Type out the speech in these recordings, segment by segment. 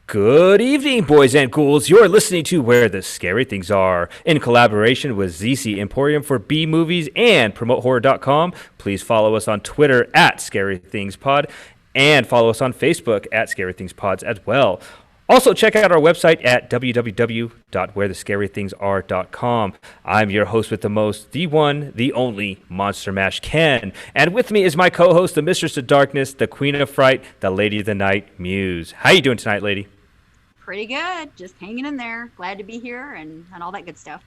Good evening, boys and ghouls. You're listening to Where the Scary Things Are in collaboration with ZC Emporium for B Movies and PromoteHorror.com. Please follow us on Twitter at Scary Things Pod and follow us on Facebook at Scary Things Pods as well. Also, check out our website at www.wherethescarythingsare.com. I'm your host with the most, the one, the only Monster Mash Ken. And with me is my co-host, the Mistress of Darkness, the Queen of Fright, the Lady of the Night, Muse. How you doing tonight, lady? Pretty good. Just hanging in there. Glad to be here and all that good stuff.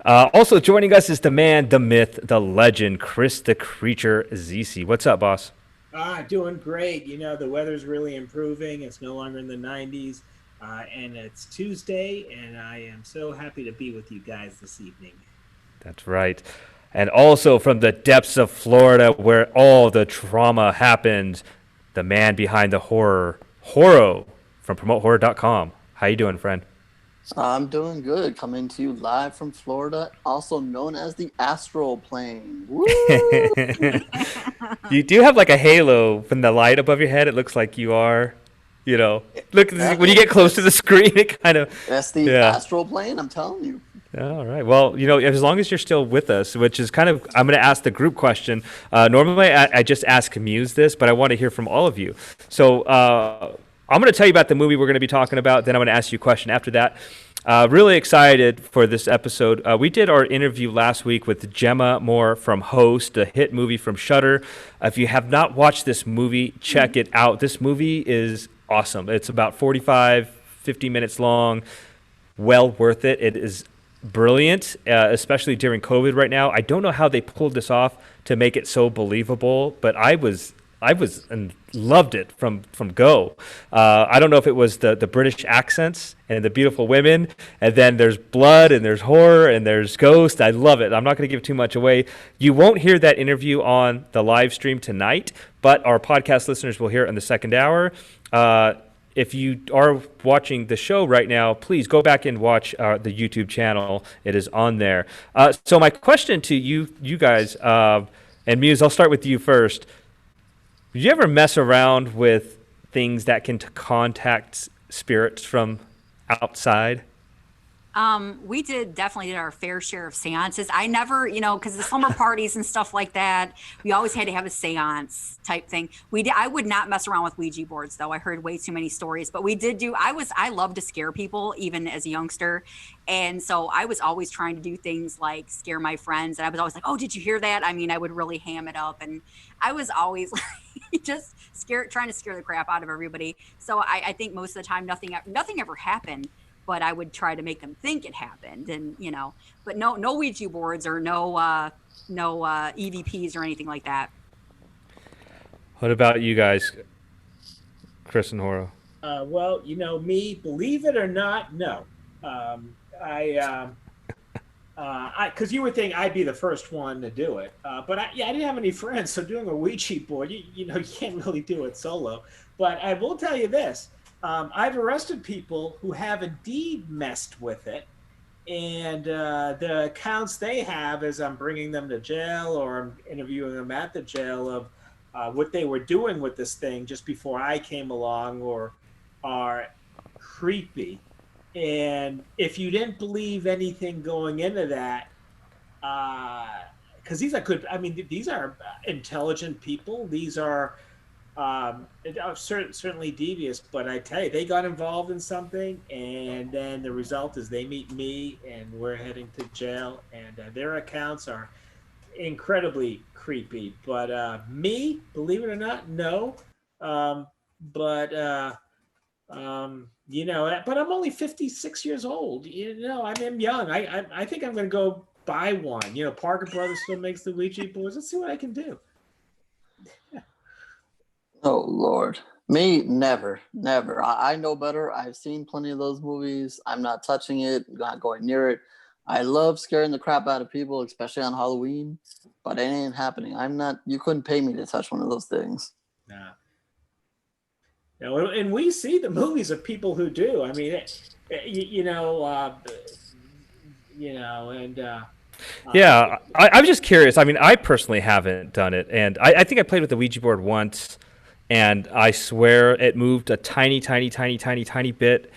Also joining us is the man, the myth, the legend, Chris the Creature ZC. What's up, boss? Doing great. You know, the weather's really improving. It's no longer in the 90s. And it's Tuesday, and I am so happy to be with you guys this evening. That's right. And also from the depths of Florida, where all the trauma happens, the man behind the horror, Horo, from PromoteHorror.com. How you doing, friend? I'm doing good. Coming to you live from Florida, also known as the astral plane. Woo! You do have like a halo from the light above your head. It looks like you are, look, when you get close to the screen, it kind of... That's the astral plane, I'm telling you. All right. Well, as long as you're still with us, which is kind of, I'm going to ask the group question. Normally, I just ask Muse this, but I want to hear from all of you. So I'm going to tell you about the movie we're going to be talking about. Then I'm going to ask you a question after that. Really excited for this episode. We did our interview last week with Gemma Moore from Host, a hit movie from Shudder. If you have not watched this movie, check it out. This movie is awesome. It's about 50 minutes long. Well worth it. It is brilliant, especially during COVID right now. I don't know how they pulled this off to make it so believable, but I was and loved it from go. I don't know if it was the British accents and the beautiful women, and then there's blood and there's horror and there's ghosts. I love it. I'm not going to give too much away. You won't hear that interview on the live stream tonight, but our podcast listeners will hear it in the second hour. If you are watching the show right now, please go back and watch the YouTube channel. It is on there. So my question to you guys, and Muse, I'll start with you first. Did you ever mess around with things that can contact spirits from outside? We definitely did our fair share of seances. I never, because the slumber parties and stuff like that, we always had to have a seance type thing. I would not mess around with Ouija boards though. I heard way too many stories, but we did I love to scare people even as a youngster. And so I was always trying to do things like scare my friends. And I was always like, oh, did you hear that? I mean, I would really ham it up. And I was always like, just trying to scare the crap out of everybody. So I think most of the time, nothing ever happened. But I would try to make them think it happened, and but no Ouija boards or no EVPs or anything like that. What about you guys, Chris and Horo? Well, me, believe it or not, no. Because you would think I'd be the first one to do it, but I didn't have any friends, so doing a Ouija board, you can't really do it solo. But I will tell you this. I've arrested people who have indeed messed with it, and the accounts they have is I'm bringing them to jail or I'm interviewing them at the jail of what they were doing with this thing just before I came along, or are creepy. And if you didn't believe anything going into that, because these are intelligent people. These are certainly devious, but I tell you, they got involved in something, and then the result is they meet me, and we're heading to jail, and their accounts are incredibly creepy. But me, believe it or not, no. But I'm only 56 years old. I'm young. I think I'm going to go buy one. Parker Brothers still makes the Ouija boards. Let's see what I can do. Oh, Lord. Me, never. I know better. I've seen plenty of those movies. I'm not touching it, not going near it. I love scaring the crap out of people, especially on Halloween, but it ain't happening. You couldn't pay me to touch one of those things. Nah. And we see the movies of people who do. I mean, Yeah, I'm just curious. I mean, I personally haven't done it, and I think I played with the Ouija board once and I swear it moved a tiny bit,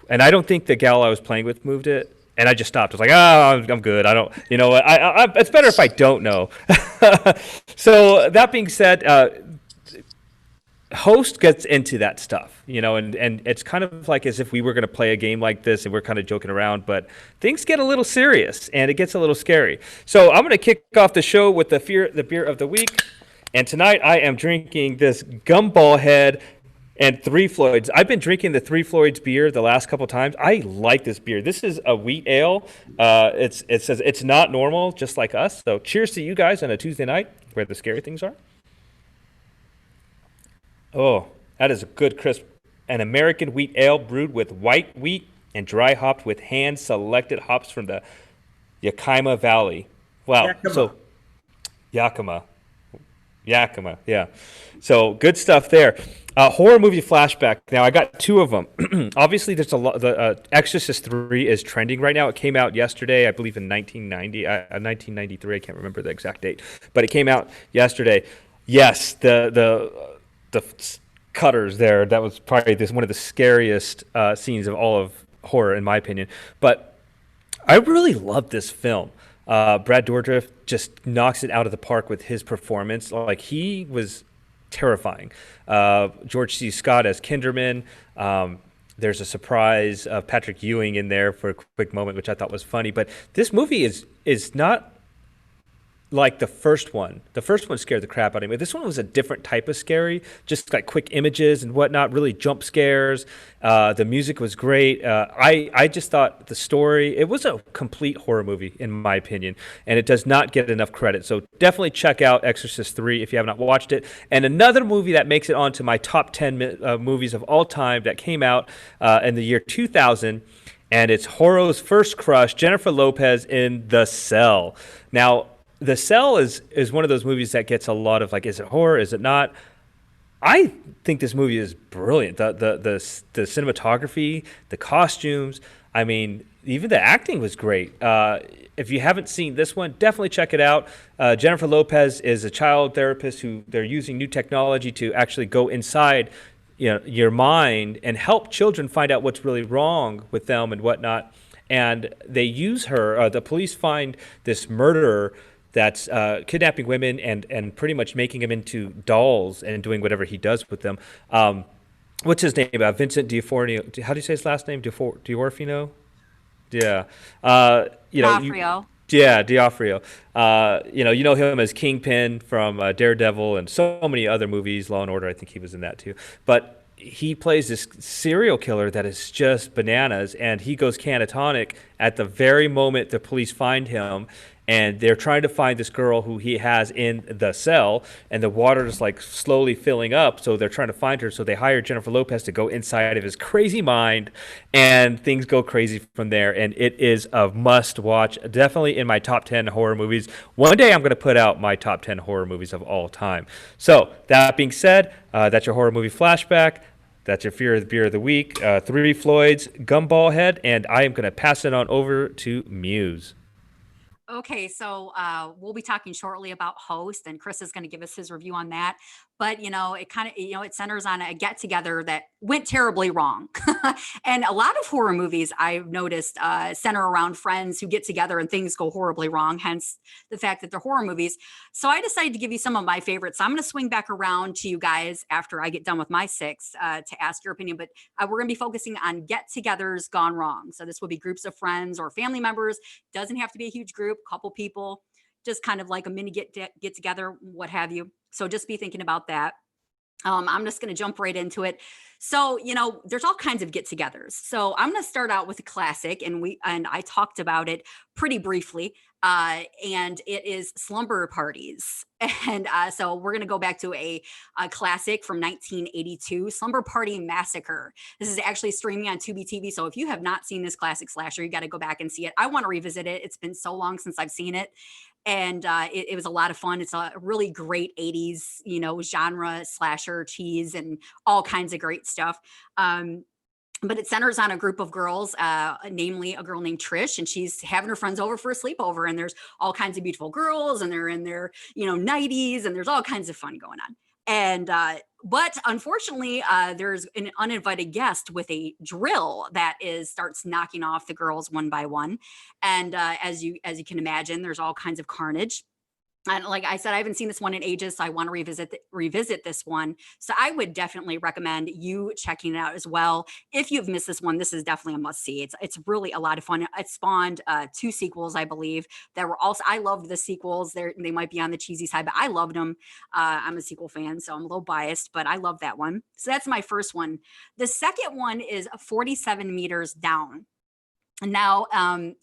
and I don't think the gal I was playing with moved it. And I just stopped. I was like, I'm good. I don't, you know what? It's better if I don't know. So that being said, host gets into that stuff, you know, and it's kind of like as if we were going to play a game like this and we're kind of joking around, but things get a little serious and it gets a little scary. So I'm going to kick off the show with the beer of the week. And tonight I am drinking this Gumball Head and Three Floyds. I've been drinking the Three Floyds beer the last couple times. I like this beer. This is a wheat ale. It says it's not normal, just like us. So cheers to you guys on a Tuesday night where the scary things are. Oh, that is a good crisp. An American wheat ale brewed with white wheat and dry hopped with hand-selected hops from the Yakima Valley. Wow. Yakima. So Yakima, yeah. So good stuff there. Horror movie flashback. Now I got two of them. Obviously, there's a lot. The Exorcist 3 is trending right now. It came out yesterday, I believe, in 1993. I can't remember the exact date, but it came out yesterday. Yes, the cutters there. That was probably one of the scariest scenes of all of horror, in my opinion. But I really love this film. Brad Dourif just knocks it out of the park with his performance. Like, he was terrifying. George C. Scott as Kinderman. There's a surprise of Patrick Ewing in there for a quick moment, which I thought was funny. But this movie is not like the first one. The first one scared the crap out of me. This one was a different type of scary, just like quick images and whatnot, really jump scares. The music was great. I just thought the story, it was a complete horror movie, in my opinion, and it does not get enough credit. So definitely check out Exorcist 3 if you have not watched it. And another movie that makes it onto my top 10 movies of all time that came out in the year 2000, and it's Horror's first crush, Jennifer Lopez in The Cell. Now, The Cell is one of those movies that gets a lot of, like, is it horror? Is it not? I think this movie is brilliant. The cinematography, the costumes. I mean, even the acting was great. If you haven't seen this one, definitely check it out. Jennifer Lopez is a child therapist who they're using new technology to actually go inside, you know, your mind and help children find out what's really wrong with them and whatnot. And they use her. The police find this murderer that's kidnapping women and pretty much making them into dolls and doing whatever he does with them. What's his name? Vincent D'Onofrio. How do you say his last name? D'Onofrio? Yeah. D'Onofrio. Yeah, D'Onofrio. You know him as Kingpin from Daredevil and so many other movies. Law and Order, I think he was in that too. But he plays this serial killer that is just bananas, and he goes catatonic at the very moment the police find him. And they're trying to find this girl who he has in the cell, and the water is like slowly filling up. So they're trying to find her. So they hire Jennifer Lopez to go inside of his crazy mind, and things go crazy from there. And it is a must watch. Definitely in my top 10 horror movies. One day I'm going to put out my top 10 horror movies of all time. So that being said, that's your horror movie flashback. That's your fear of the beer of the week. Three Floyds, Gumball Head, and I am going to pass it on over to Muse. Okay, so we'll be talking shortly about Host, and Chris is going to give us his review on that. But it kind of it centers on a get together that went terribly wrong, and a lot of horror movies I've noticed center around friends who get together and things go horribly wrong. Hence the fact that they're horror movies. So I decided to give you some of my favorites. So I'm going to swing back around to you guys after I get done with my six to ask your opinion. But we're going to be focusing on get-togethers gone wrong. So this will be groups of friends or family members. Doesn't have to be a huge group, couple people, just kind of like a mini get together, what have you. So just be thinking about that. I'm just going to jump right into it. So, there's all kinds of get-togethers. So I'm going to start out with a classic, and I talked about it pretty briefly, and it is slumber parties. And so we're going to go back to a classic from 1982, Slumber Party Massacre. This is actually streaming on Tubi TV. So if you have not seen this classic slasher, you got to go back and see it. I want to revisit it. It's been so long since I've seen it. And it was a lot of fun. It's a really great 80s, genre, slasher, cheese, and all kinds of great stuff. But it centers on a group of girls, namely a girl named Trish, and she's having her friends over for a sleepover. And there's all kinds of beautiful girls, and they're in their, 90s, and there's all kinds of fun going on. And but unfortunately, there's an uninvited guest with a drill that starts knocking off the girls one by one, and as you can imagine, there's all kinds of carnage. And like I said, I haven't seen this one in ages, so I want to revisit this one. So I would definitely recommend you checking it out as well. If you've missed this one, this is definitely a must see. It's really a lot of fun. It spawned two sequels, I believe, that were also. I loved the sequels. They might be on the cheesy side, but I loved them. I'm a sequel fan, so I'm a little biased, but I love that one. So that's my first one. The second one is 47 meters down. Now,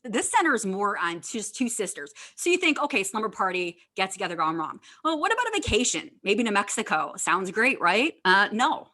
this centers more on just two sisters. So you think, okay, slumber party, get together gone wrong. Well, what about a vacation? Maybe to Mexico. Sounds great, right? No,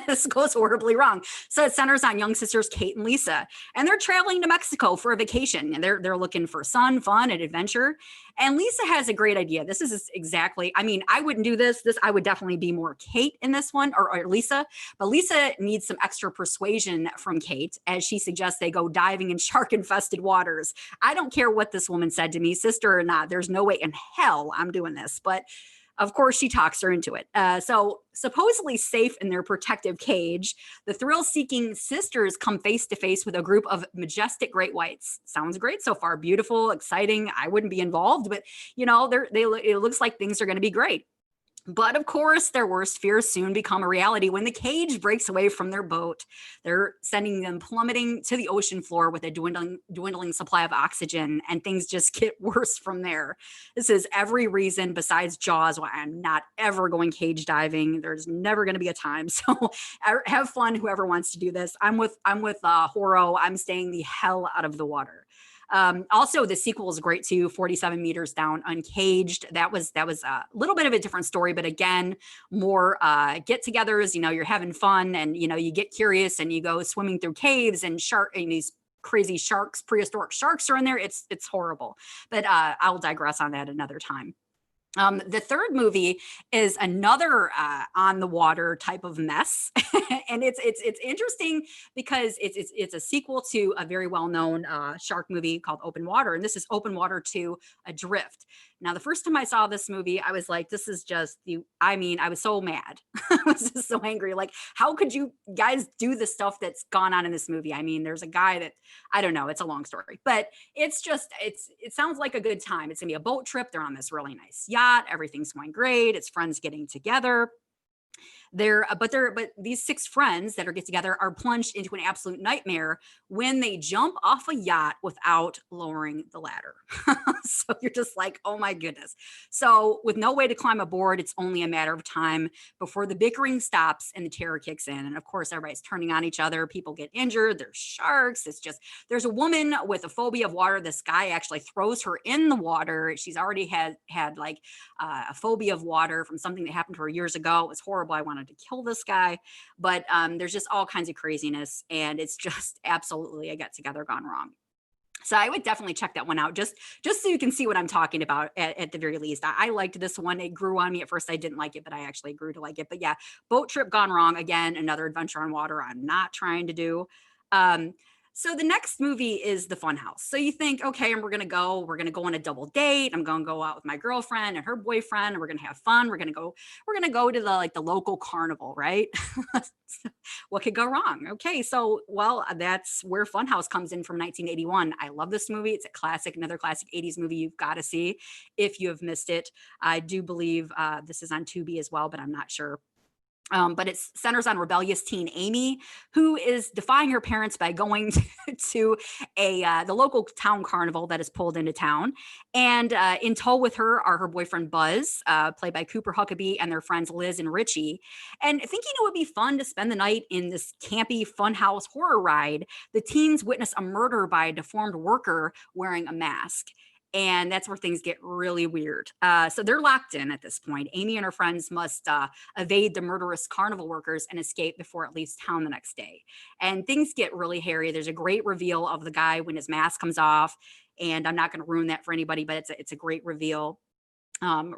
this goes horribly wrong. So it centers on young sisters Kate and Lisa, and they're traveling to Mexico for a vacation. And they're looking for sun, fun, and adventure. And Lisa has a great idea. This is exactly. I mean, I wouldn't do this. I would definitely be more Kate in this one, or Lisa. But Lisa needs some extra persuasion from Kate as she suggests they go diving in shark-infested waters. I don't care what this woman said to me, sister or not. There's no way in hell I'm doing this. But of course, she talks her into it. So supposedly safe in their protective cage, the thrill-seeking sisters come face to face with a group of majestic great whites. Sounds great so far. Beautiful, exciting. I wouldn't be involved, but it looks like things are going to be great. But of course, their worst fears soon become a reality when the cage breaks away from their boat. They're sending them plummeting to the ocean floor with a dwindling supply of oxygen, and things just get worse from there. This is every reason besides Jaws why I'm not ever going cage diving. There's never going to be a time. So have fun, whoever wants to do this. I'm with Horo. I'm staying the hell out of the water. Also, the sequel is great too. 47 meters down, uncaged. That was a little bit of a different story, but again, more get-togethers. You're having fun, and you get curious, and you go swimming through caves and these crazy sharks, prehistoric sharks are in there. It's horrible, but I'll digress on that another time. The third movie is another on the water type of mess, and it's interesting because it's a sequel to a very well known shark movie called Open Water, and this is Open Water 2: Adrift. Now, the first time I saw this movie, I was like, this is just I was so mad. I was just so angry. Like, how could you guys do the stuff that's gone on in this movie? I mean, there's a guy that, I don't know, it's a long story, but it sounds like a good time. It's gonna be a boat trip. They're on this really nice yacht. Everything's going great. It's friends getting together. But these six friends that are get together are plunged into an absolute nightmare when they jump off a yacht without lowering the ladder. So you're just like, oh my goodness. So with no way to climb aboard, it's only a matter of time before the bickering stops and the terror kicks in. And of course, everybody's turning on each other. People get injured. There's sharks. There's a woman with a phobia of water. This guy actually throws her in the water. She's already had like a phobia of water from something that happened to her years ago. It was horrible. I wanted to kill this guy, but there's just all kinds of craziness, and it's just absolutely a get together gone wrong. So I would definitely check that one out, just so you can see what I'm talking about at the very least. I liked this one. It grew on me at first. I didn't like it, but I actually grew to like it. But yeah, boat trip gone wrong. Again, another adventure on water I'm not trying to do. So the next movie is The Funhouse. So you think, okay, and we're gonna go on a double date. I'm gonna go out with my girlfriend and her boyfriend, and we're gonna have fun. We're gonna go to the local carnival, right? What could go wrong? Okay, so that's where Funhouse comes in from 1981. I love this movie. It's a classic, another classic 80s movie you've got to see if you have missed it. I do believe this is on Tubi as well, but I'm not sure. But it centers on rebellious teen Amy, who is defying her parents by going to the local town carnival that is pulled into town. And in tow with her are her boyfriend Buzz, played by Cooper Huckabee, and their friends Liz and Richie. And thinking it would be fun to spend the night in this campy funhouse horror ride, the teens witness a murder by a deformed worker wearing a mask. And that's where things get really weird. So they're locked in at this point. Amy and her friends must evade the murderous carnival workers and escape before it leaves town the next day. And things get really hairy. There's a great reveal of the guy when his mask comes off. And I'm not going to ruin that for anybody, but it's a great reveal.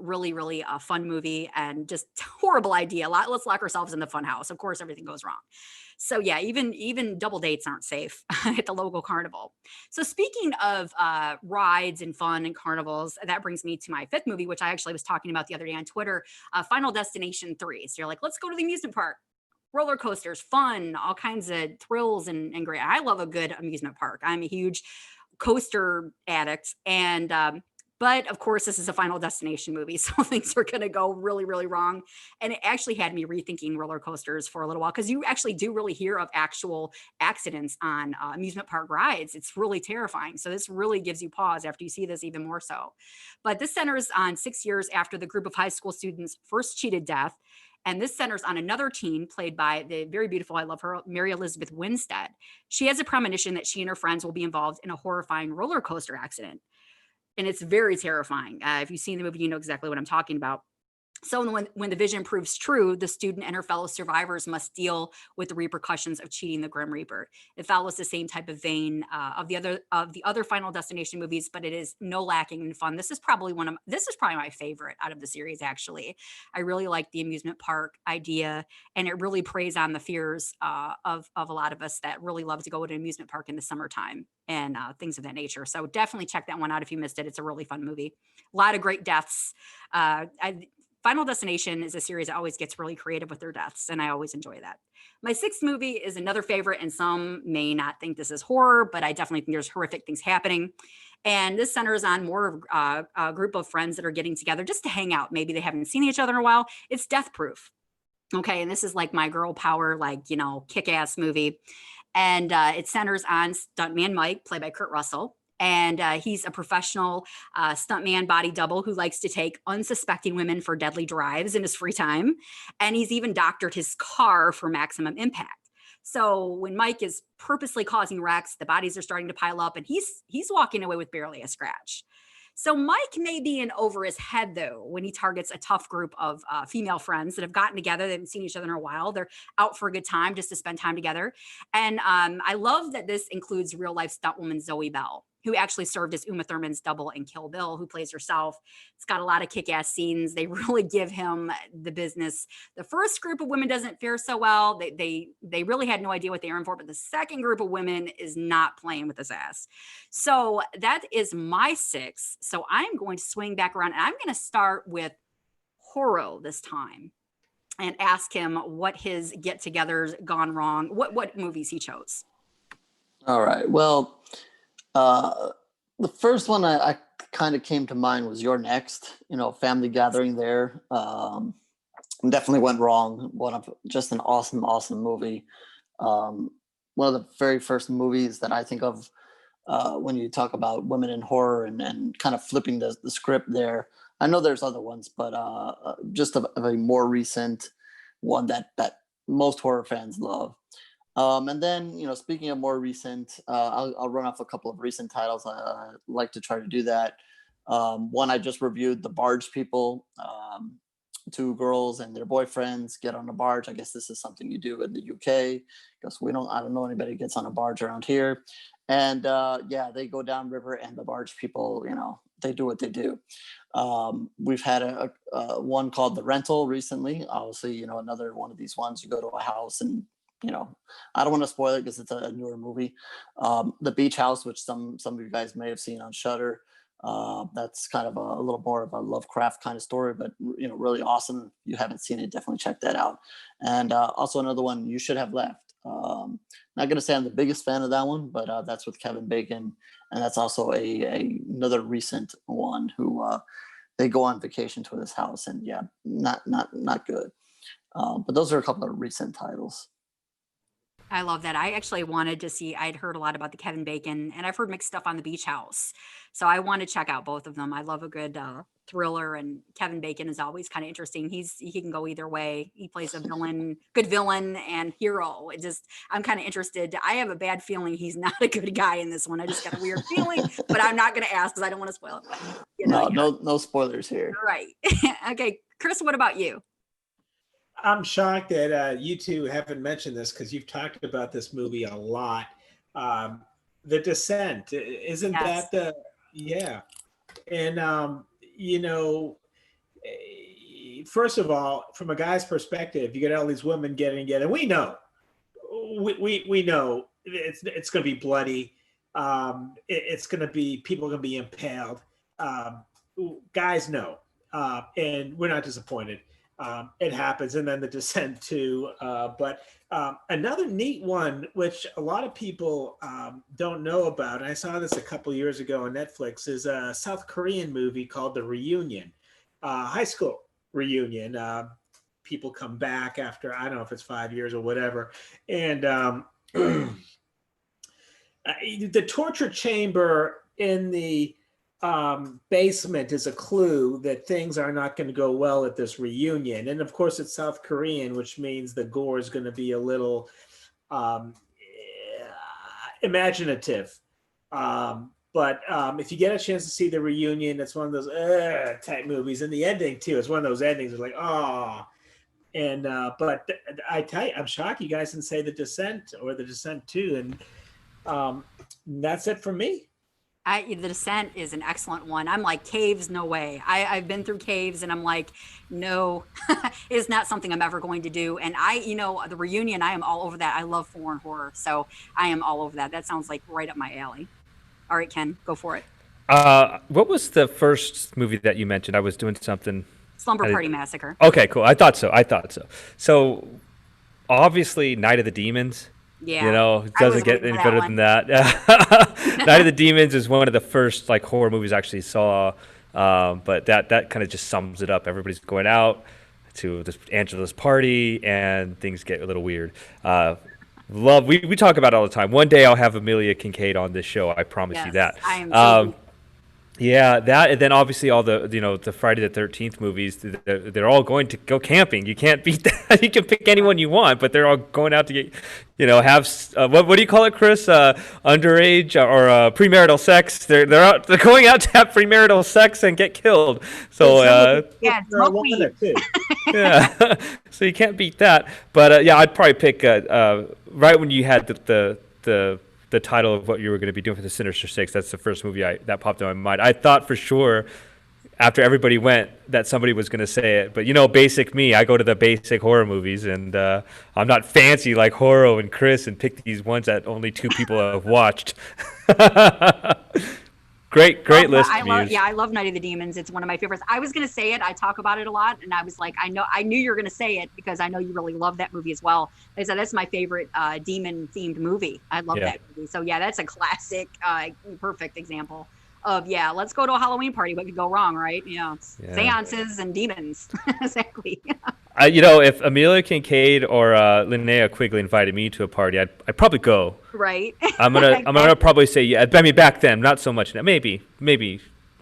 Really, really a fun movie and just horrible idea. Let's lock ourselves in the fun house. Of course, everything goes wrong. So yeah, even double dates aren't safe at the local carnival. So speaking of rides and fun and carnivals, that brings me to my fifth movie, which I actually was talking about the other day on Twitter, Final Destination 3. So you're like, let's go to the amusement park. Roller coasters, fun, all kinds of thrills and great. I love a good amusement park. I'm a huge coaster addict, and but of course, this is a Final Destination movie, so things are going to go really, really wrong. And it actually had me rethinking roller coasters for a little while, because you actually do really hear of actual accidents on amusement park rides. It's really terrifying. So this really gives you pause after you see this, even more so. But this centers on 6 years after the group of high school students first cheated death. And this centers on another teen played by the very beautiful, I love her, Mary Elizabeth Winstead. She has a premonition that she and her friends will be involved in a horrifying roller coaster accident. And it's very terrifying. If you've seen the movie, you know exactly what I'm talking about. So when the vision proves true, the student and her fellow survivors must deal with the repercussions of cheating the Grim Reaper. It follows the same type of vein of the other Final Destination movies, but it is no lacking in fun. This is probably my favorite out of the series. Actually, I really like the amusement park idea, and it really preys on the fears of a lot of us that really love to go to an amusement park in the summertime and things of that nature. So definitely check that one out if you missed it. It's a really fun movie. A lot of great deaths. Final Destination is a series that always gets really creative with their deaths, and I always enjoy that. My sixth movie is another favorite, and some may not think this is horror, but I definitely think there's horrific things happening. And this centers on more of a group of friends that are getting together just to hang out. Maybe they haven't seen each other in a while. It's Death Proof. Okay, and this is like my girl power, like, kick-ass movie. And it centers on stuntman Mike, played by Kurt Russell. And he's a professional stuntman body double who likes to take unsuspecting women for deadly drives in his free time. And he's even doctored his car for maximum impact. So when Mike is purposely causing wrecks, the bodies are starting to pile up, and he's walking away with barely a scratch. So Mike may be in over his head, though, when he targets a tough group of female friends that have gotten together. They haven't seen each other in a while. They're out for a good time, just to spend time together. And I love that this includes real-life stuntwoman Zoe Bell, who actually served as Uma Thurman's double in Kill Bill, who plays herself. It's got a lot of kick-ass scenes. They really give him the business. The first group of women doesn't fare so well. They really had no idea what they were in for, but the second group of women is not playing with his ass. So that is my six. So I'm going to swing back around, and I'm going to start with Horo this time and ask him what his get-togethers gone wrong, what movies he chose. All right. Well, the first one I kind of came to mind was You're Next. Family gathering there. Definitely went wrong. Just an awesome movie. One of the very first movies that I think of when you talk about women in horror and kind of flipping the script there. I know there's other ones, but just a more recent one that most horror fans love. And then, speaking of more recent, I'll run off a couple of recent titles. I like to try to do that. One I just reviewed, The Barge People. Two girls and their boyfriends get on a barge. I guess this is something you do in the UK, because I don't know anybody who gets on a barge around here. And they go down river, and the barge people, they do what they do. We've had a one called The Rental recently. Obviously, another one of these ones, you go to a house and, I don't want to spoil it because it's a newer movie. The Beach House, which some of you guys may have seen on Shudder. That's kind of a little more of a Lovecraft kind of story, but really awesome. If you haven't seen it, definitely check that out. And also another one, You Should Have Left. Not going to say I'm the biggest fan of that one, but that's with Kevin Bacon, and that's also another recent one who they go on vacation to this house, and not good. But those are a couple of recent titles. I love that. I actually wanted to see, I'd heard a lot about the Kevin Bacon, and I've heard mixed stuff on The Beach House. So I want to check out both of them. I love a good thriller, and Kevin Bacon is always kind of interesting. He can go either way. He plays a villain, good villain and hero. I'm kind of interested. I have a bad feeling he's not a good guy in this one. I just got a weird feeling, but I'm not going to ask because I don't want to spoil it. No spoilers here. Right. Okay. Chris, what about you? I'm shocked that you two haven't mentioned this, because you've talked about this movie a lot. The Descent, isn't Yes. that yeah. And, first of all, from a guy's perspective, you get all these women getting together. We know, we know it's going to be bloody. It's going to be people are going to be impaled. Um, Guys know, and we're not disappointed. It happens, and then the Descent too. But another neat one, which a lot of people don't know about, and I saw this a couple years ago on Netflix, is a South Korean movie called The Reunion, high school reunion. People come back after, I don't know if it's 5 years or whatever, and the torture chamber in the basement is a clue that things are not going to go well at this reunion. And of course, it's South Korean, which means the gore is going to be a little um, imaginative. But if you get a chance to see The Reunion, it's one of those type movies. And the ending, too, it's one of those endings that's like, oh. And but I tell you, I'm shocked you guys didn't say The Descent or The Descent 2. And that's it for me. The Descent is an excellent one. I'm like, caves, no way. I've been through caves and I'm like, no, it's not something I'm ever going to do. And The Reunion, I am all over that. I love foreign horror. So I am all over that. That sounds like right up my alley. All right, Ken, go for it. What was the first movie that you mentioned? I was doing something. Slumber Party Massacre. Okay, cool. I thought so. So obviously, Night of the Demons. Yeah. It doesn't get any better than that. Night of the Demons is one of the first horror movies I actually saw. But that kind of just sums it up. Everybody's going out to this Angela's party, and things get a little weird. We talk about it all the time. One day I'll have Amelia Kincaid on this show. I promise you that. I am. Yeah, that, and then obviously all the Friday the 13th movies, they're all going to go camping. You can't beat that. You can pick anyone you want, but they're all going out to get, have what do you call it, Chris? Underage or premarital sex. They're going out to have premarital sex and get killed. So smoke weed. Yeah, so you can't beat that. But I'd probably pick right when you had the title of what you were going to be doing for the Sinister Six. That's the first movie that popped in my mind. I thought for sure after everybody went that somebody was going to say it, but basic me, I go to the basic horror movies, and I'm not fancy like Horo and Chris and pick these ones that only 2 people have watched. Great list. I love Night of the Demons. It's one of my favorites. I was going to say it. I talk about it a lot, and I was like, I knew you were going to say it because I know you really love that movie as well. I said that's my favorite demon-themed movie. I love that movie. So that's a classic, perfect example of let's go to a Halloween party. What could go wrong, right? Seances and demons. Exactly. If Amelia Kincaid or Linnea Quigley invited me to a party, I'd probably go. Right. I'm gonna probably say yeah. I mean, back then, not so much now. Maybe,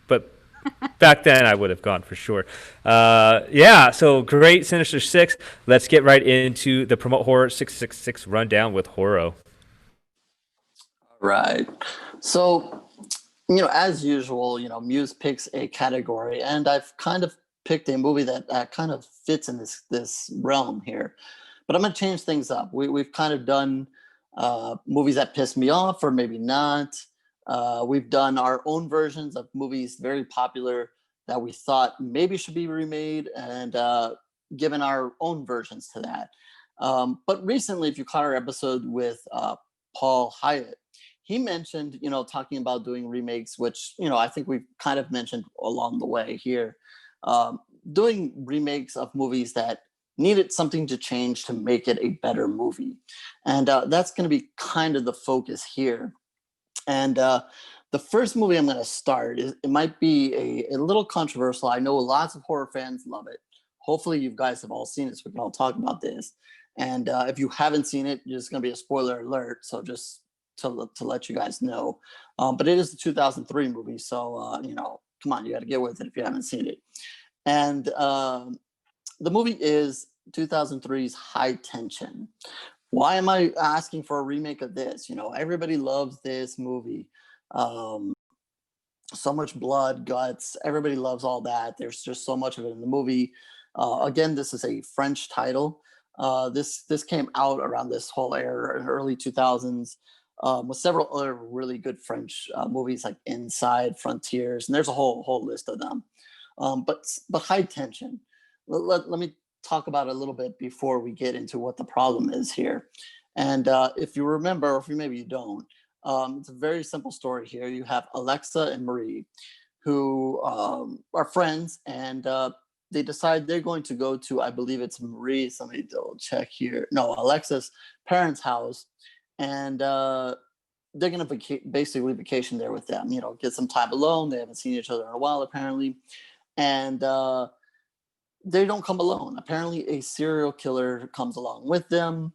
but back then I would have gone for sure. So great Sinister Six. Let's get right into the Promote Horror 666 rundown with Horo. Right. So, as usual, Muse picks a category, and I've kind of picked a movie that kind of fits in this realm here. But I'm going to change things up. We've kind of done movies that piss me off or maybe not. We've done our own versions of movies very popular that we thought maybe should be remade, and given our own versions to that. But recently, if you caught our episode with Paul Hyatt, he mentioned, talking about doing remakes, which, I think we've kind of mentioned along the way here. Doing remakes of movies that needed something to change to make it a better movie. And that's going to be kind of the focus here. And the first movie I'm going to start, it might be a little controversial. I know lots of horror fans love it. Hopefully you guys have all seen it, so we can all talk about this. And if you haven't seen it, it's going to be a spoiler alert. So just to let you guys know. But it is the 2003 movie. So, come on, you got to get with it if you haven't seen it. And the movie is 2003's High Tension. Why am I asking for a remake of this? Everybody loves this movie. So much blood, guts. Everybody loves all that. There's just so much of it in the movie. Again, this is a French title. This came out around this whole era in early 2000s. With several other really good French movies like Inside, Frontiers, and there's a whole list of them. But High Tension. let me talk about it a little bit before we get into what the problem is here. And if you remember, or if you maybe you don't, it's a very simple story here. You have Alexa and Marie, who are friends, and they decide they're going to go to, I believe it's Marie. Somebody double check here. No, Alexa's parents' house, and they're going to basically vacation there with them. You know, get some time alone. They haven't seen each other in a while, apparently, and they don't come alone. Apparently, a serial killer comes along with them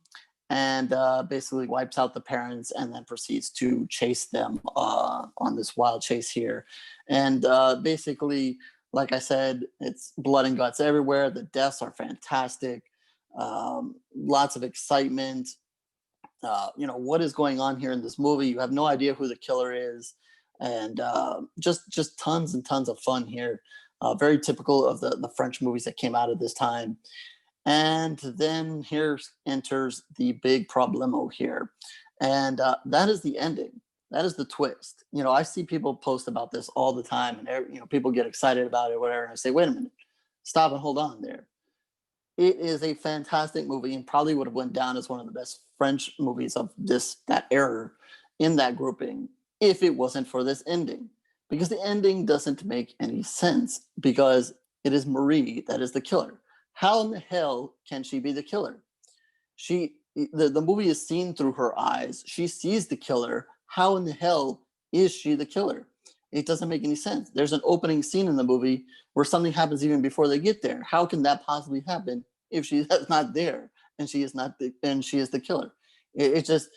and basically wipes out the parents and then proceeds to chase them on this wild chase here. And basically, like I said, it's blood and guts everywhere. The deaths are fantastic. Lots of excitement. You know, what is going on here in this movie? You have no idea who the killer is, and just tons and tons of fun here. Very typical of the French movies that came out at this time. And then here enters the big problemo here. And that is the ending. That is the twist. You know, I see people post about this all the time, and you know, people get excited about it, whatever. And I say, wait a minute, stop and hold on there. It is a fantastic movie and probably would have went down as one of the best French movies of that era in that grouping if it wasn't for this ending. Because the ending doesn't make any sense because it is Marie that is the killer. How in the hell can she be the killer? The movie is seen through her eyes. She sees the killer. How in the hell is she the killer? It doesn't make any sense. There's an opening scene in the movie where something happens even before they get there. How can that possibly happen if she is not there and she is the killer? It just,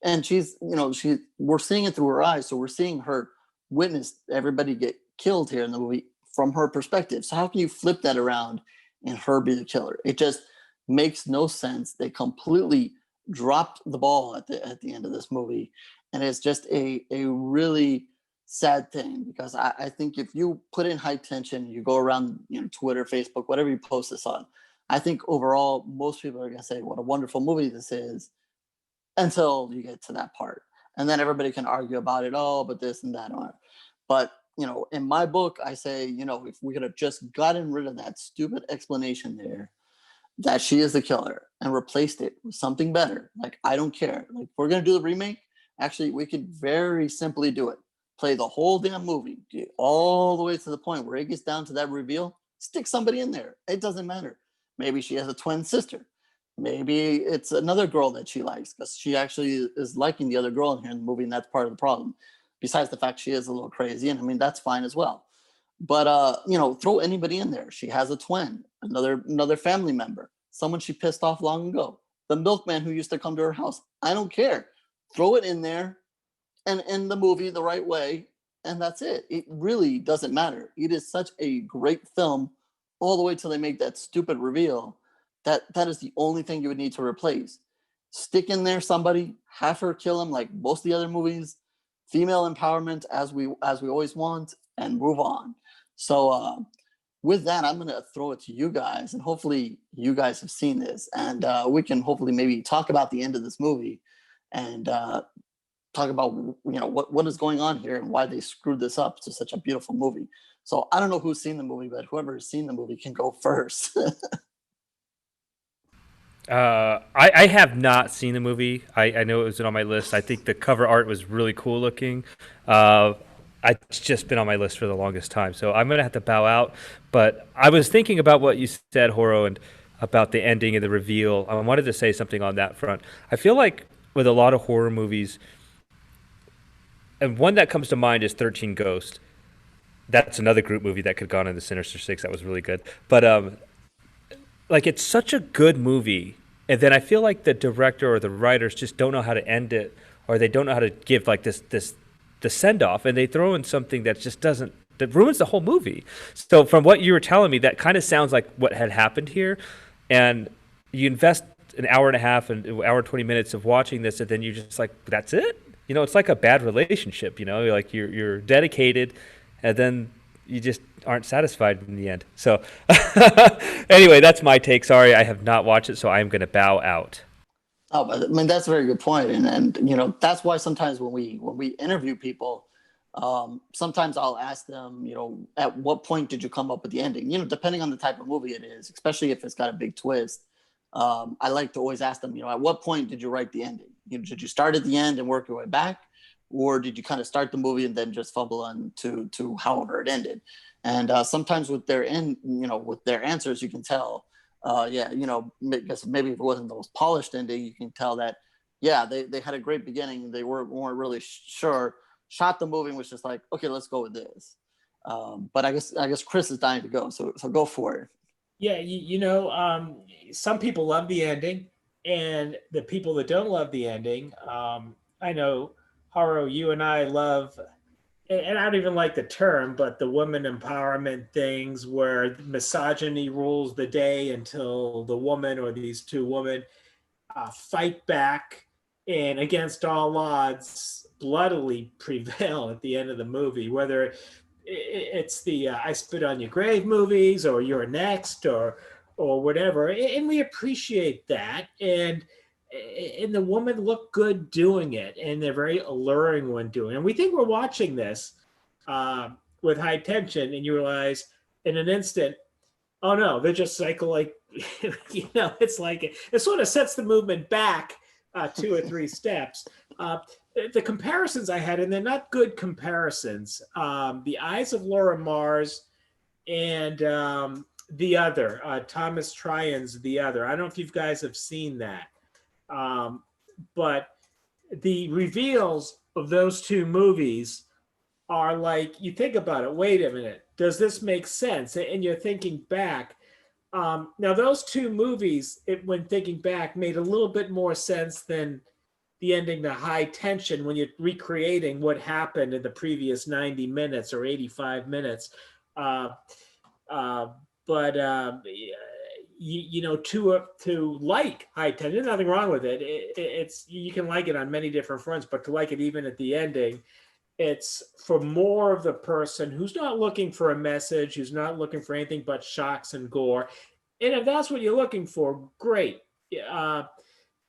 and she's, you know, we're seeing it through her eyes, so we're seeing her witness everybody get killed here in the movie from her perspective. So how can you flip that around and her be the killer? It just makes no sense. They completely dropped the ball at the end of this movie, and it's just a really sad thing because I think if you put in high tension, you go around, you know, Twitter, Facebook, whatever you post this on, I think overall most people are gonna say what a wonderful movie this is until you get to that part. And then everybody can argue about it, oh, but this and that. But, you know, in my book, I say, you know, if we could have just gotten rid of that stupid explanation there that she is the killer and replaced it with something better, like, I don't care. Like, if we're going to do the remake, actually, we could very simply do it. Play the whole damn movie, get all the way to the point where it gets down to that reveal, stick somebody in there. It doesn't matter. Maybe she has a twin sister. Maybe it's another girl that she likes because she actually is liking the other girl in here in the movie, and that's part of the problem. Besides the fact she is a little crazy, and I mean that's fine as well. But you know, throw anybody in there. She has a twin, another family member, someone she pissed off long ago, the milkman who used to come to her house. I don't care. Throw it in there and end the movie the right way, and that's it. It really doesn't matter. It is such a great film all the way till they make that stupid reveal. That is the only thing you would need to replace. Stick in there somebody, have her kill him like most of the other movies, female empowerment as we always want, and move on. So with that, I'm gonna throw it to you guys, and hopefully you guys have seen this, and we can hopefully maybe talk about the end of this movie, and talk about, you know, what is going on here and why they screwed this up to such a beautiful movie. So I don't know who's seen the movie, but whoever has seen the movie can go first. I have not seen the movie. I know it was on my list. I think the cover art was really cool looking. It's just been on my list for the longest time, so I'm gonna have to bow out. But I was thinking about what you said, Horo, and about the ending and the reveal. I wanted to say something on that front. I feel like with a lot of horror movies, and one that comes to mind is 13 Ghosts. That's another group movie that could have gone in the Sinister Six. That was really good. But like, it's such a good movie, and then I feel like the director or the writers just don't know how to end it, or they don't know how to give like the send off, and they throw in something that just doesn't, that ruins the whole movie. So from what you were telling me, that kind of sounds like what had happened here, and you invest an hour and a half and an hour and 20 minutes of watching this, and then you're just like, that's it. You know, it's like a bad relationship. You know, like you're dedicated, and then you just aren't satisfied in the end. So anyway, that's my take. Sorry, I have not watched it, so I'm going to bow out. Oh, but I mean that's a very good point, and you know that's why sometimes when we interview people, Sometimes I'll ask them, at what point did you come up with the ending? Depending on the type of movie it is, especially if it's got a big twist. I like to always ask them, at what point did you write the ending? Did you start at the end and work your way back, or did you kind of start the movie and then just fumble on to however it ended? And sometimes with their with their answers, you can tell, because maybe if it wasn't the most polished ending, you can tell that, yeah, they had a great beginning. They weren't really sure. Shot the movie and was just like, okay, let's go with this. But I guess Chris is dying to go, so go for it. Yeah, some people love the ending, and the people that don't love the ending, I know, Haro, you and I love, and I don't even like the term, but the woman empowerment things where misogyny rules the day until the woman or these two women fight back and against all odds bloodily prevail at the end of the movie, whether it's the I Spit on Your Grave movies or You're Next or whatever. And we appreciate that. And the women look good doing it, and they're very alluring when doing it. And we think we're watching this with high tension, and you realize in an instant, oh no, they're just like, it's like it sort of sets the movement back 2 or 3 steps. The comparisons I had, and they're not good comparisons. The Eyes of Laura Mars and The Other, Thomas Tryon's The Other. I don't know if you guys have seen that. But the reveals of those two movies are like, you think about it, wait a minute, does this make sense? And you're thinking back. Now, those two movies, when thinking back, made a little bit more sense than the ending to High Tension when you're recreating what happened in the previous 90 minutes or 85 minutes. To like High Tension, there's nothing wrong with it. It's you can like it on many different fronts, but to like it even at the ending, it's for more of the person who's not looking for a message, who's not looking for anything but shocks and gore. And if that's what you're looking for, great.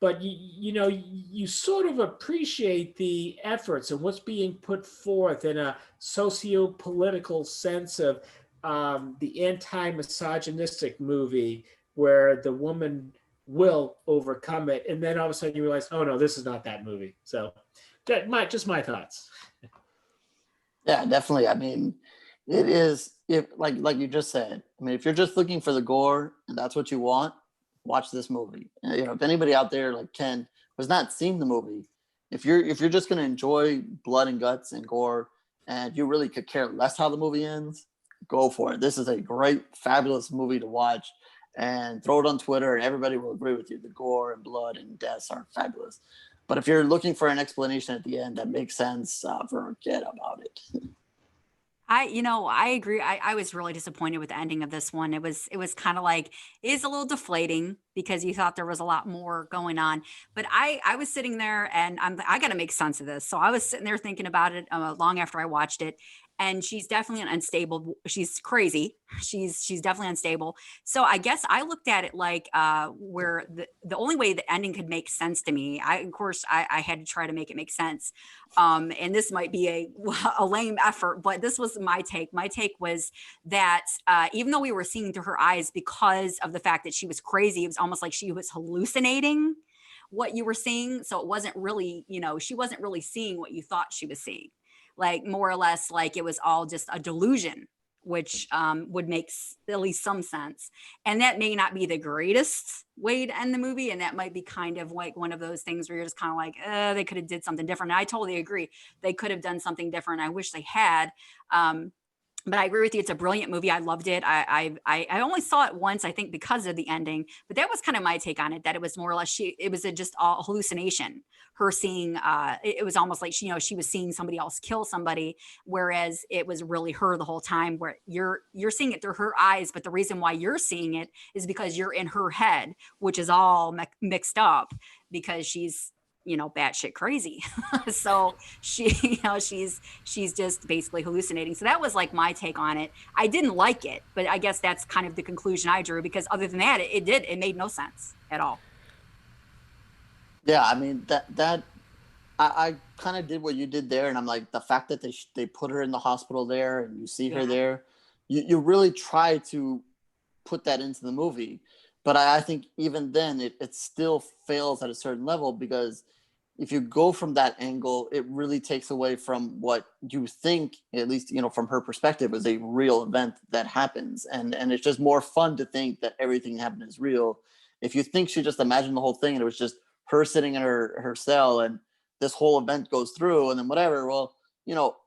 But you sort of appreciate the efforts and what's being put forth in a socio-political sense of the anti-misogynistic movie where the woman will overcome it, and then all of a sudden you realize, oh no, this is not that movie. So just my thoughts. Yeah, definitely. I mean, it is, if like you just said, I mean, if you're just looking for the gore and that's what you want, watch this movie. If anybody out there like Ken has not seen the movie, if you're just going to enjoy blood and guts and gore, and you really could care less how the movie ends, go for it. This is a great, fabulous movie to watch, and throw it on Twitter and everybody will agree with you. The gore and blood and deaths are fabulous. But if you're looking for an explanation at the end that makes sense, forget about it. I agree. I was really disappointed with the ending of this one. It was kind of like, it is a little deflating because you thought there was a lot more going on. But I was sitting there and I got to make sense of this. So I was sitting there thinking about it long after I watched it. And she's definitely unstable. She's crazy. She's definitely unstable. So I guess I looked at it like where the only way the ending could make sense to me, of course, I had to try to make it make sense. And this might be a lame effort, but this was my take. My take was that even though we were seeing through her eyes because of the fact that she was crazy, it was almost like she was hallucinating what you were seeing. So it wasn't really, she wasn't really seeing what you thought she was seeing. Like more or less like it was all just a delusion, which would make at least some sense. And that may not be the greatest way to end the movie. And that might be kind of like one of those things where you're just kind of like, they could have did something different. And I totally agree. They could have done something different. I wish they had. But I agree with you. It's a brilliant movie. I loved it. I only saw it once, I think, because of the ending. But that was kind of my take on it. That it was more or less it was just all hallucination. Her seeing, it was almost like she was seeing somebody else kill somebody, whereas it was really her the whole time. Where you're seeing it through her eyes, but the reason why you're seeing it is because you're in her head, which is all mixed up because she's batshit crazy. So she's just basically hallucinating. So that was like my take on it. I didn't like it, but I guess that's kind of the conclusion I drew, because other than that, it made no sense at all. Yeah, I mean that I kind of did what you did there, and I'm like, the fact that they put her in the hospital there, and you see her Yeah. there, you really try to put that into the movie. But I think even then, it still fails at a certain level, because if you go from that angle, it really takes away from what you think, at least, from her perspective, is a real event that happens. And it's just more fun to think that everything happened is real. If you think she just imagined the whole thing and it was just her sitting in her cell and this whole event goes through and then whatever, well,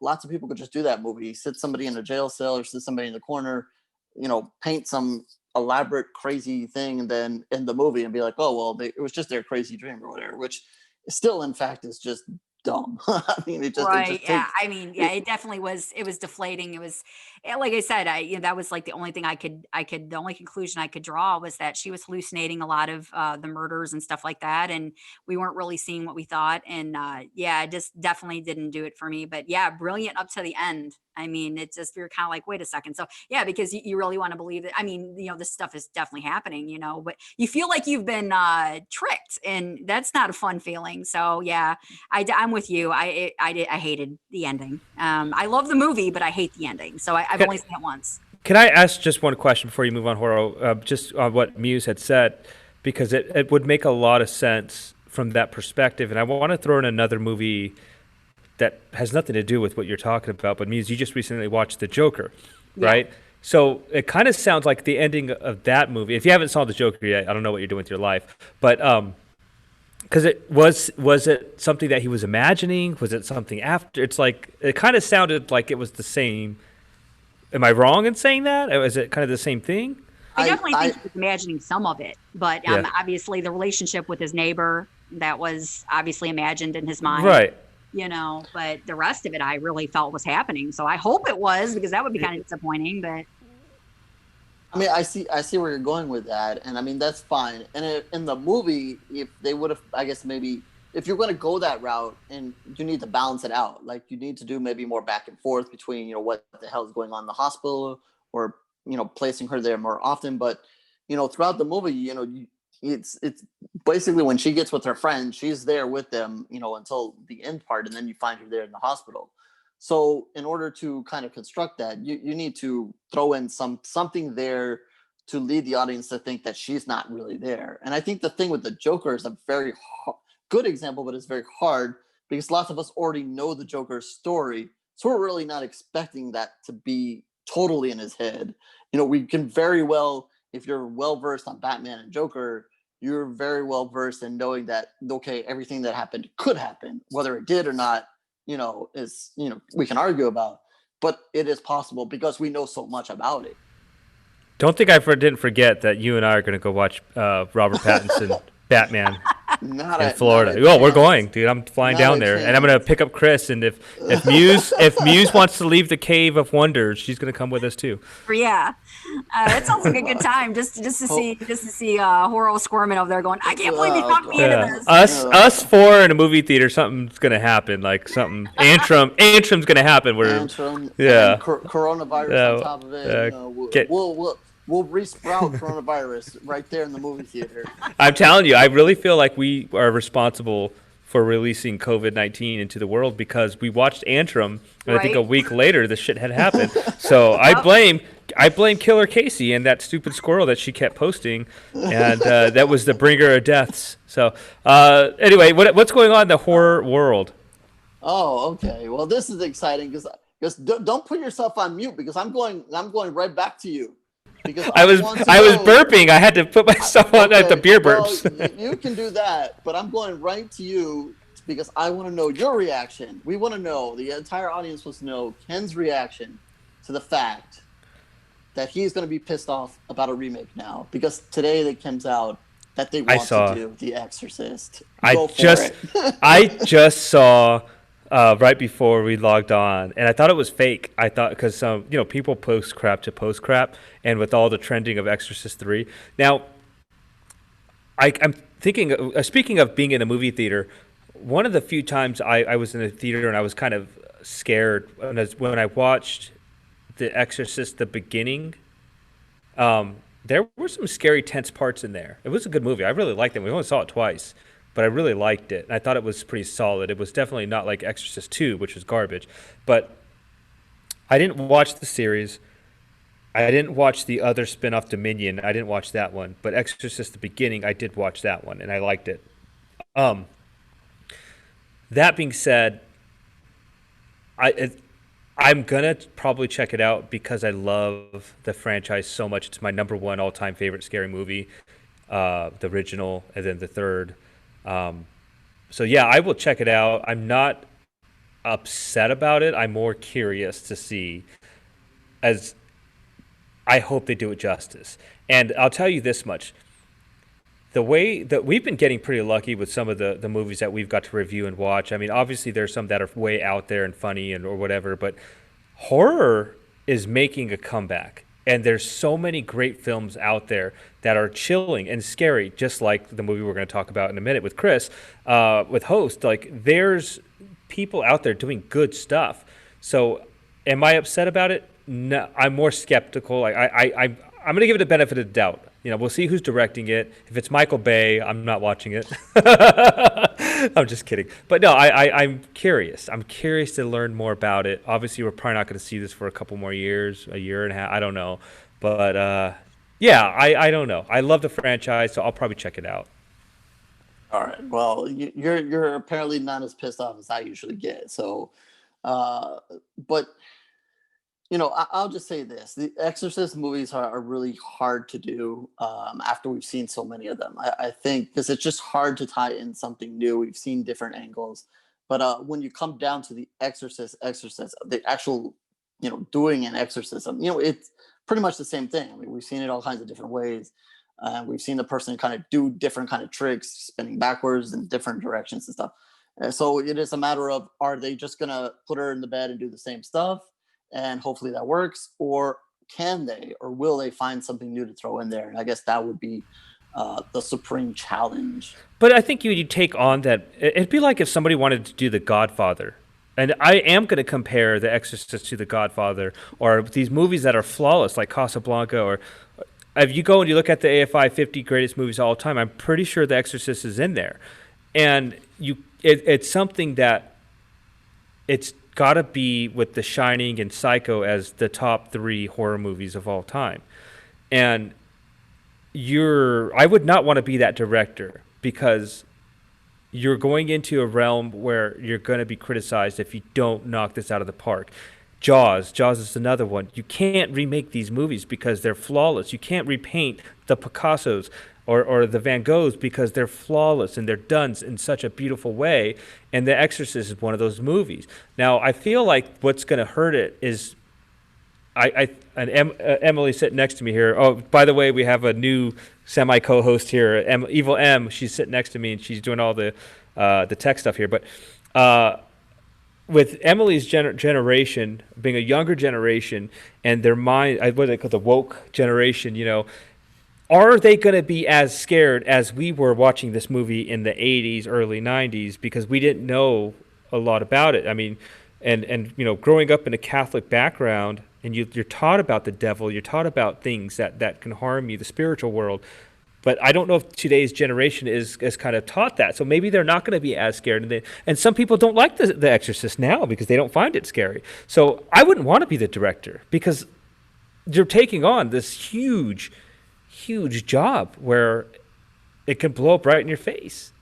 lots of people could just do that movie, sit somebody in a jail cell or sit somebody in the corner, paint some elaborate crazy thing and then end the movie and be like, oh well, it was just their crazy dream or whatever, which still in fact is just dumb. I mean, it Right. just Yeah. takes I mean, yeah, it definitely was. It was deflating. It was, like I said, that was like the only thing the only conclusion I could draw was that she was hallucinating a lot of the murders and stuff like that. And we weren't really seeing what we thought. And yeah, it just definitely didn't do it for me. But yeah, brilliant up to the end. I mean, it's just, we were kind of like, wait a second. So yeah, because you really want to believe it. I mean, this stuff is definitely happening, but you feel like you've been tricked, and that's not a fun feeling. So yeah, I'm with you. I hated the ending. I love the movie, but I hate the ending. So I've only seen it once. Can I ask just one question before you move on, Horo? Just on what Muse had said, because it would make a lot of sense from that perspective. And I want to throw in another movie that has nothing to do with what you're talking about. But Muse, you just recently watched The Joker, right? So it kind of sounds like the ending of that movie. If you haven't saw The Joker yet, I don't know what you're doing with your life. But because was it something that he was imagining? Was it something after? It's like it kind of sounded like it was the same. Am I wrong in saying that? Or is it kind of the same thing? I definitely think he was imagining some of it, but Yeah. obviously the relationship with his neighbor, that was obviously imagined in his mind. Right. But the rest of it I really felt was happening. So I hope it was, because that would be kind of disappointing. But I mean, I see where you're going with that, and I mean that's fine. And in the movie, if they would have, I guess maybe if you're going to go that route, and you need to balance it out, like you need to do maybe more back and forth between what the hell is going on in the hospital, or placing her there more often. But throughout the movie, it's basically when she gets with her friend, she's there with them, until the end part, and then you find her there in the hospital. So in order to kind of construct that, you need to throw in something there to lead the audience to think that she's not really there. And I think the thing with the Joker is a very good example, but it's very hard because lots of us already know the Joker's story. So we're really not expecting that to be totally in his head. We can very well, if you're well versed on Batman and Joker, you're very well versed in knowing that, okay, everything that happened could happen. Whether it did or not, is, we can argue about, but it is possible because we know so much about it. Don't think I didn't forget that you and I are going to go watch Robert Pattinson Batman in Florida. Oh, we're going, dude. I'm flying down there, and I'm going to pick up Chris. And if Muse wants to leave the Cave of Wonders, she's going to come with us too. Yeah, that sounds like a good time. Just to see Horo squirming over there, going, I can't believe he talked me into this. Us four in a movie theater, something's going to happen. Like something Antrum's going to happen. Coronavirus on top of it. We'll resprout coronavirus right there in the movie theater. I'm telling you, I really feel like we are responsible for releasing COVID-19 into the world because we watched Antrum, and I think a week later this shit had happened. So I blame Killer Casey and that stupid squirrel that she kept posting, and that was the bringer of deaths. So anyway, what's going on in the horror world? Oh, okay. Well, this is exciting because don't put yourself on mute because I'm going right back to you. Because I was burping. I had to put myself on at the beer burps. Well, you can do that, but I'm going right to you because I want to know your reaction. We want to know, the entire audience wants to know Ken's reaction to the fact that he's going to be pissed off about a remake now because today it comes out that they want to do The Exorcist. I just saw right before we logged on, and I thought it was fake. I thought because people post crap to post crap, and with all the trending of Exorcist 3. Now, I'm thinking. Speaking of being in a movie theater, one of the few times I was in a theater and I was kind of scared when I watched The Exorcist: The Beginning. There were some scary, tense parts in there. It was a good movie. I really liked it. We only saw it twice. but I really liked it. I thought it was pretty solid. It was definitely not like Exorcist 2, which was garbage, but I didn't watch the series. I didn't watch the other spin-off Dominion. I didn't watch that one, but Exorcist the beginning, I did watch that one and I liked it. Um, that being said, I it, I'm gonna probably check it out because I love the franchise so much. It's my number one all-time favorite scary movie, the original, and then the third. Um, so yeah, I will check it out. I'm not upset about it. I'm more curious to see, as I hope they do it justice. And I'll tell you this much: the way that we've been getting pretty lucky with some of the movies that we've got to review and watch. I mean, obviously there's some that are way out there and funny and or whatever, but horror is making a comeback. And there's so many great films out there that are chilling and scary, just like the movie we're going to talk about in a minute with Chris, with Host. Like, there's people out there doing good stuff. So, am I upset about it? No, I'm more skeptical. I'm going to give it a benefit of the doubt. You know, we'll see who's directing it. If it's Michael Bay, I'm not watching it. I'm just kidding. But no, I'm curious. I'm curious to learn more about it. Obviously, we're probably not going to see this for a couple more years, a year and a half. I don't know. But yeah, I don't know. I love the franchise, so I'll probably check it out. All right. Well, you're apparently not as pissed off as I usually get. So, uh, but I'll just say this: the Exorcist movies are really hard to do after we've seen so many of them. I think because it's just hard to tie in something new. We've seen different angles, but when you come down to the Exorcist, the actual, doing an exorcism, it's pretty much the same thing. I mean, we've seen it all kinds of different ways. We've seen the person kind of do different kind of tricks, spinning backwards in different directions and stuff. So it is a matter of, are they just gonna put her in the bed and do the same stuff? And hopefully that works, or can they, or will they find something new to throw in there? And I guess that would be the supreme challenge. But I think you take on that. It'd be like if somebody wanted to do The Godfather. And I am going to compare The Exorcist to The Godfather, or these movies that are flawless, like Casablanca, or if you go and you look at the AFI 50 greatest movies of all time, I'm pretty sure The Exorcist is in there. And it's something that it's got to be with The Shining and Psycho as the top three horror movies of all time. And I would not want to be that director, because you're going into a realm where you're going to be criticized if you don't knock this out of the park. Jaws is another one. You can't remake these movies because they're flawless. You can't repaint the Picassos or the Van Goghs because they're flawless and they're done in such a beautiful way. And The Exorcist is one of those movies. Now, I feel like what's going to hurt it is Emily sitting next to me here. Oh, by the way, we have a new semi co-host here, Evil M. She's sitting next to me and she's doing all the tech stuff here. But with Emily's generation, being a younger generation, and their mind, what they call the woke generation, are they going to be as scared as we were watching this movie in the 80s, early 90s, because we didn't know a lot about it? I mean, and growing up in a Catholic background, and you're taught about the devil, you're taught about things that can harm you, the spiritual world. But I don't know if today's generation is kind of taught that. So maybe they're not going to be as scared. And some people don't like the Exorcist now because they don't find it scary. So I wouldn't want to be the director, because you're taking on this huge job where it can blow up right in your face.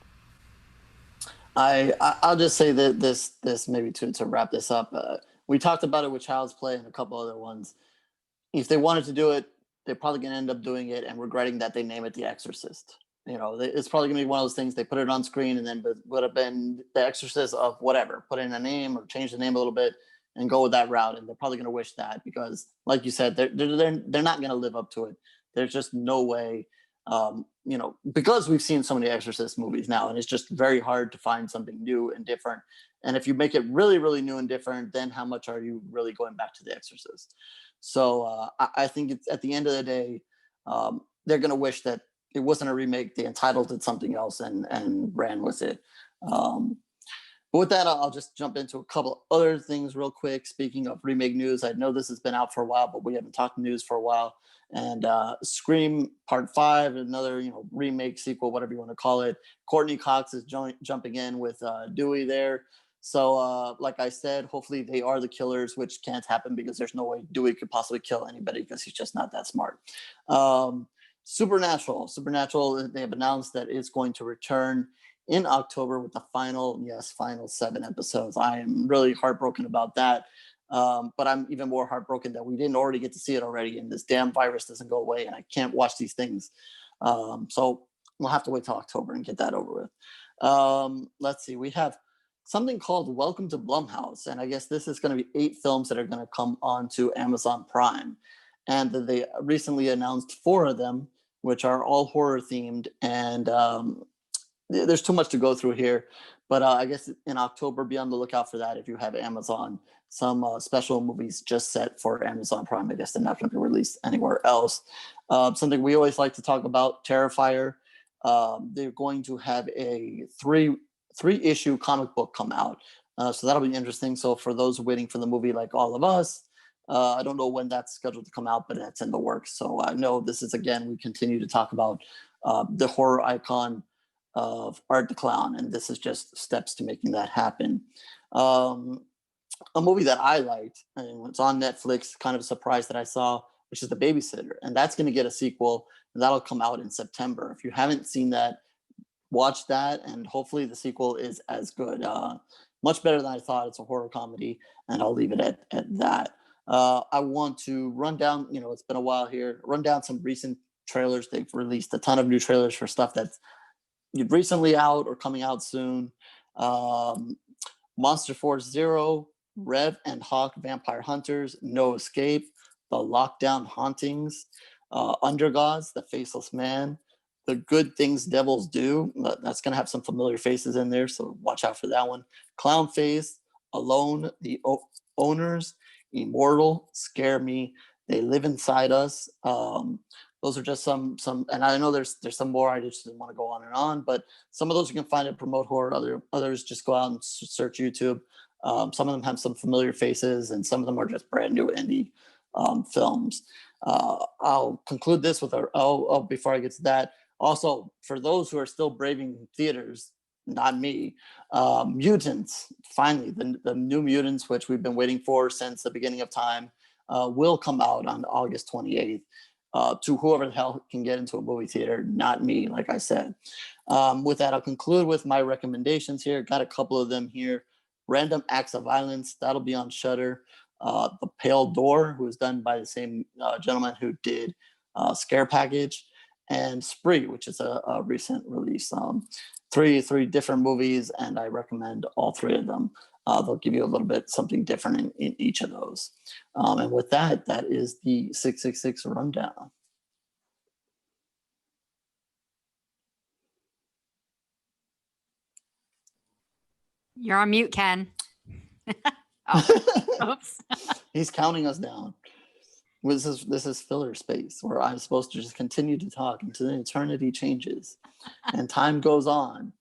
I'll just say that this maybe to wrap this up. We talked about it with Child's Play and a couple other ones. If they wanted to do it, they're probably going to end up doing it and regretting that they name it The Exorcist. It's probably going to be one of those things. They put it on screen and then would have been The Exorcist of whatever. Put in a name or change the name a little bit and go with that route. And they're probably going to wish that, because, like you said, they're not going to live up to it. There's just no way, because we've seen so many Exorcist movies now, and it's just very hard to find something new and different. And if you make it really, really new and different, then how much are you really going back to The Exorcist? So I think it's, at the end of the day, they're going to wish that it wasn't a remake. They entitled it something else and ran with it. But with that, I'll just jump into a couple other things real quick. Speaking of remake news, I know this has been out for a while, but we haven't talked news for a while. And Scream Part 5, another remake, sequel, whatever you want to call it. Courtney Cox is jumping in with Dewey there. So, like I said, hopefully they are the killers, which can't happen because there's no way Dewey could possibly kill anybody because he's just not that smart. Supernatural, they have announced that it's going to return in October with the final 7 episodes. I am really heartbroken about that. But I'm even more heartbroken that we didn't already get to see it already, and this damn virus doesn't go away, and I can't watch these things. So we'll have to wait till October and get that over with. Let's see. We have something called Welcome to Blumhouse, and I guess this is going to be 8 films that are going to come onto Amazon Prime. And they recently announced 4 of them, which are all horror themed, and there's too much to go through here, but I guess in October, be on the lookout for that if you have Amazon. Some special movies just set for Amazon Prime. I guess they're not going to be released anywhere else. Something we always like to talk about, Terrifier. They're going to have a three-issue comic book come out. So that'll be interesting. So for those waiting for the movie like all of us, I don't know when that's scheduled to come out, but it's in the works. So I know this is, again, we continue to talk about the horror icon of Art the Clown, and this is just steps to making that happen. A movie that I liked, and it's on Netflix, kind of a surprise that I saw, which is The Babysitter, and that's going to get a sequel, and that'll come out in September. If you haven't seen that, watch that, and hopefully the sequel is as good. Much better than I thought. It's a horror comedy, and I'll leave it at that. I want to run down, it's been a while here, run down some recent trailers. They've released a ton of new trailers for stuff that's recently out or coming out soon. Monster Force Zero, Rev and Hawk Vampire Hunters, No Escape, The Lockdown Hauntings, Undergods, The Faceless Man, The Good Things Devils Do. That's going to have some familiar faces in there, so watch out for that one. Clown Face, Alone, The Owners, Immortal, Scare Me, They Live Inside Us. Those are just some, and I know there's some more. I just didn't want to go on and on, but some of those you can find at Promote Horror. Others just go out and search YouTube. Some of them have some familiar faces, and some of them are just brand new indie films. I'll conclude this with before I get to that. Also, for those who are still braving theaters, not me, Mutants. Finally, the New Mutants, which we've been waiting for since the beginning of time, will come out on August 28th. To whoever the hell can get into a movie theater, not me, like I said. With that, I'll conclude with my recommendations here. Got a couple of them here. Random Acts of Violence, that'll be on Shudder. The Pale Door, who is done by the same gentleman who did Scare Package, and Spree, which is a recent release. Three different movies, and I recommend all 3 of them. They'll give you a little bit something different in each of those. And with that, that is the 666 rundown. You're on mute, Ken. Oh, oops. He's counting us down. This is filler space where I'm supposed to just continue to talk until eternity changes and time goes on.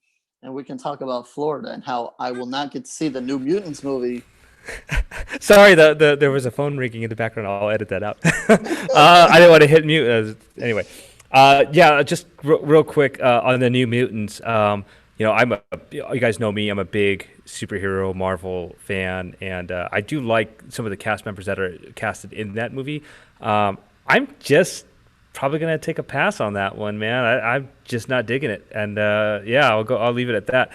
And we can talk about Florida and how I will not get to see the New Mutants movie. Sorry, there was a phone ringing in the background. I'll edit that out. I didn't want to hit mute. Anyway, just real quick on the New Mutants. You guys know me. I'm a big superhero Marvel fan, and I do like some of the cast members that are casted in that movie. I'm just probably gonna take a pass on that one, man. I'm just not digging it, and I'll leave it at that.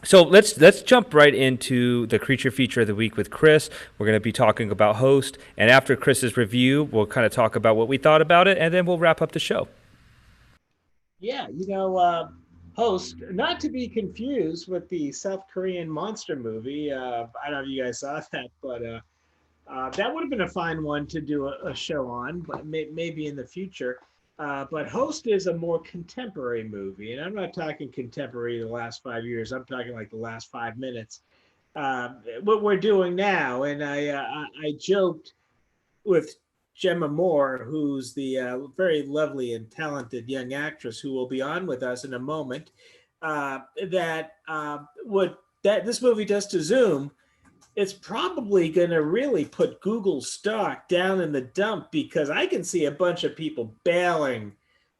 So let's jump right into the creature feature of the week with Chris. We're going to be talking about Host, and after Chris's review, we'll kind of talk about what we thought about it, and then we'll wrap up the show. Yeah, Host, not to be confused with the South Korean monster movie. I don't know if you guys saw that, but that would have been a fine one to do a show on, but maybe in the future. But Host is a more contemporary movie, and I'm not talking contemporary the last 5 years. I'm talking like the last 5 minutes. What we're doing now, and I joked with Gemma Moore, who's the very lovely and talented young actress who will be on with us in a moment, that what that this movie does to Zoom, it's probably going to really put Google stock down in the dump, because I can see a bunch of people bailing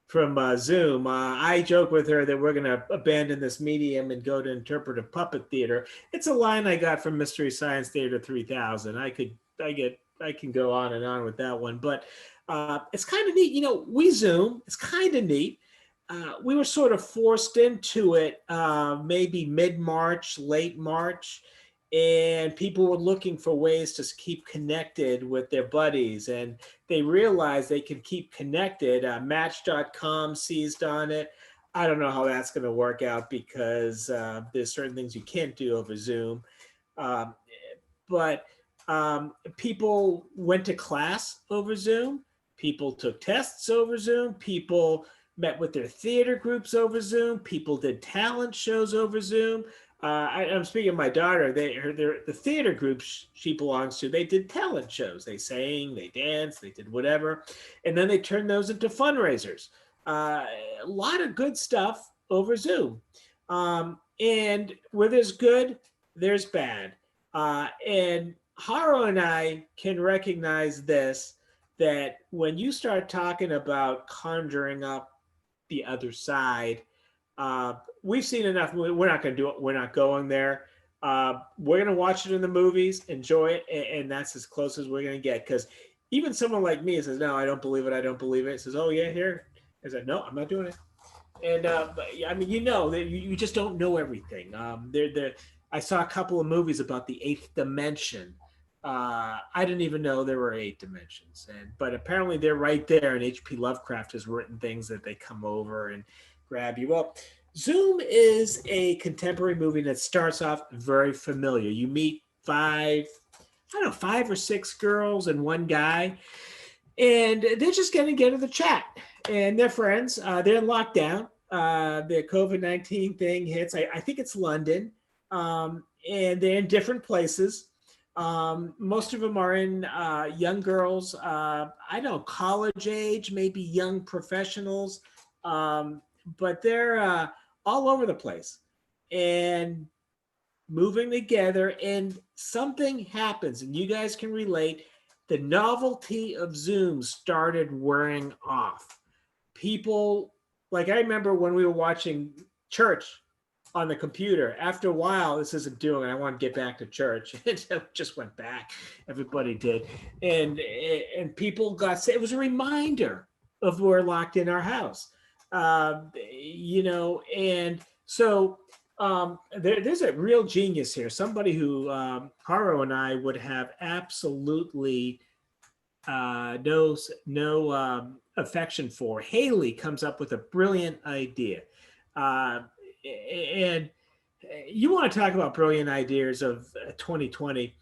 from Zoom. I joke with her that we're going to abandon this medium and go to interpretive puppet theater. It's a line I got from Mystery Science Theater 3000. I can go on and on with that one, but it's kind of neat. We Zoom. It's kind of neat. We were sort of forced into it maybe mid-March, late March, and people were looking for ways to keep connected with their buddies, and they realized they can keep connected. Match.com seized on it. I don't know how that's going to work out, because there's certain things you can't do over Zoom. Um, but people went to class over Zoom. People took tests over Zoom. People met with their theater groups over Zoom. People did talent shows over Zoom. I'm speaking of my daughter. The theater group she belongs to, they did talent shows. They sang, they danced, they did whatever. And then they turned those into fundraisers. A lot of good stuff over Zoom. And where there's good, there's bad. And Haro and I can recognize this, that when you start talking about conjuring up the other side, we've seen enough. We're not going to do it. We're not going there. We're going to watch it in the movies, enjoy it, and that's as close as we're going to get. Because even someone like me says, "No, I don't believe it. I don't believe it." Says, "Oh yeah, here." I said, "No, I'm not doing it." And but, I mean, you just don't know everything. I saw a couple of movies about the eighth dimension. I didn't even know there were 8 dimensions, but apparently they're right there. And H.P. Lovecraft has written things that they come over and grab you. Well, Zoom is a contemporary movie that starts off very familiar. You meet 5 or 6 girls and 1 guy, and they're just going to get into the chat. And they're friends. They're in lockdown. The COVID-19 thing hits. I think it's London, and they're in different places. Most of them are in young girls, I don't know, college age, maybe young professionals, but they're all over the place and moving together, and something happens, and you guys can relate. The novelty of Zoom started wearing off. People, like, I remember when we were watching church on the computer, after a while, this isn't doing it. I want to get back to church. It just went back. Everybody did. And people got sick. It was a reminder of we're locked in our house. And so there's a real genius here. Somebody who Haro and I would have absolutely no affection for. Haley comes up with a brilliant idea. And you want to talk about brilliant ideas of 2020.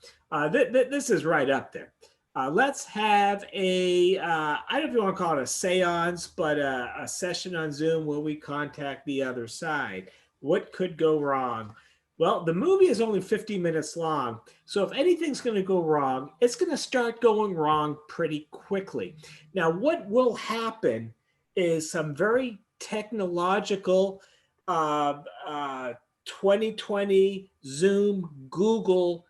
This is right up there. Let's have I don't know if you want to call it a seance, but a session on Zoom where we contact the other side. What could go wrong? Well, the movie is only 50 minutes long. So if anything's going to go wrong, it's going to start going wrong pretty quickly. Now, what will happen is some very technological 2020 Zoom, Google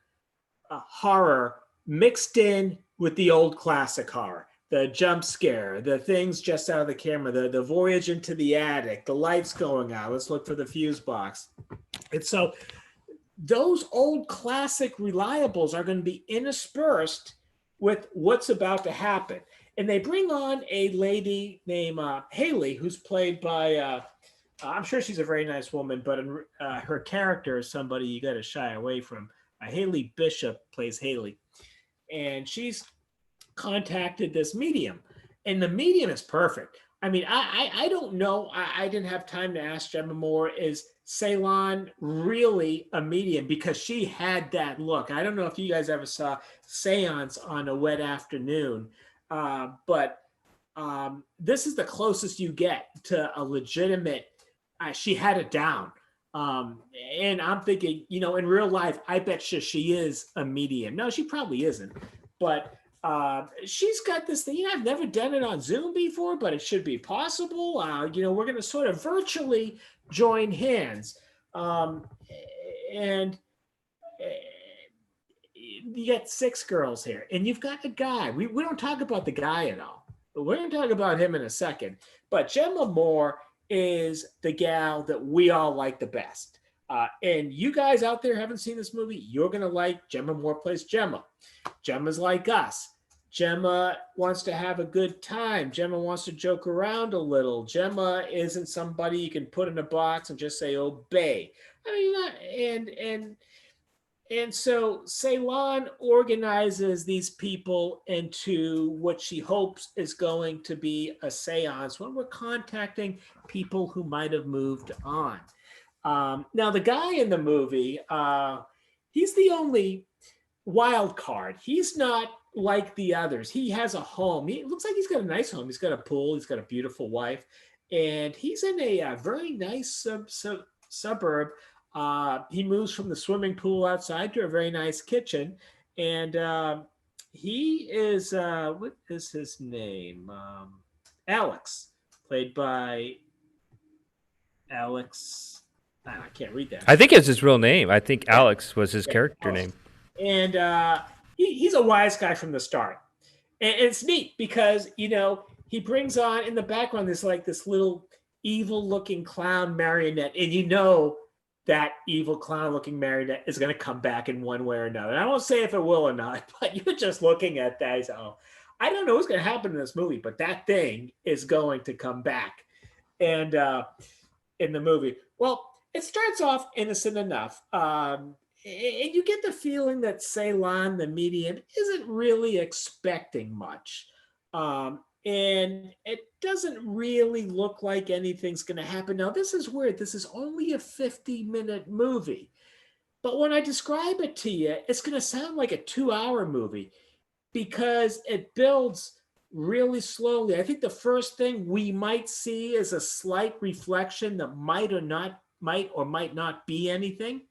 horror mixed in with the old classic horror, the jump scare, the things just out of the camera, the voyage into the attic, the lights going out. Let's look for the fuse box. And so those old classic reliables are going to be interspersed with what's about to happen. And they bring on a lady named Haley, who's played by I'm sure she's a very nice woman, but her character is somebody you got to shy away from. Haley Bishop plays Haley, and she's contacted this medium, and the medium is perfect. I mean, I don't know. I didn't have time to ask Gemma Moore. Is Ceylon really a medium? Because she had that look. I don't know if you guys ever saw Seance on a Wet Afternoon, but this is the closest you get to a legitimate. She had it down. And I'm thinking, in real life, I bet she is a medium. No, she probably isn't. But she's got this thing. I've never done it on Zoom before, but it should be possible. We're going to sort of virtually join hands. and you got 6 girls here, and you've got a guy. We don't talk about the guy at all. But we're going to talk about him in a second. But Gemma Moore is the gal that we all like the best. And you guys out there haven't seen this movie, you're going to like Gemma Moore plays Gemma. Gemma's like us. Gemma wants to have a good time. Gemma wants to joke around a little. Gemma isn't somebody you can put in a box and just say, obey. I mean, and so Ceylon organizes these people into what she hopes is going to be a seance when we're contacting people who might have moved on. Now, the guy in the movie, he's the only wild card. He's not like the others. He has a home. He looks like he's got a nice home. He's got a pool. He's got a beautiful wife. And he's in a very nice suburb. He moves from the swimming pool outside to a very nice kitchen. And he is, what is his name? Alex, played by Alex. I can't read that. I think it's his real name. I think Alex was his character name. And he's a wise guy from the start. And it's neat because, he brings on in the background this little evil looking clown marionette. And that evil clown looking marionette is going to come back in one way or another. And I won't say if it will or not, but you're just looking at that. So I don't know what's going to happen in this movie, but that thing is going to come back. And in the movie, well, it starts off innocent enough. And you get the feeling that Ceylon, the medium, isn't really expecting much. And it doesn't really look like anything's going to happen. Now, this is weird. This is only a 50-minute movie. But when I describe it to you, it's going to sound like a 2-hour movie because it builds really slowly. I think the first thing we might see is a slight reflection that might or might not be anything.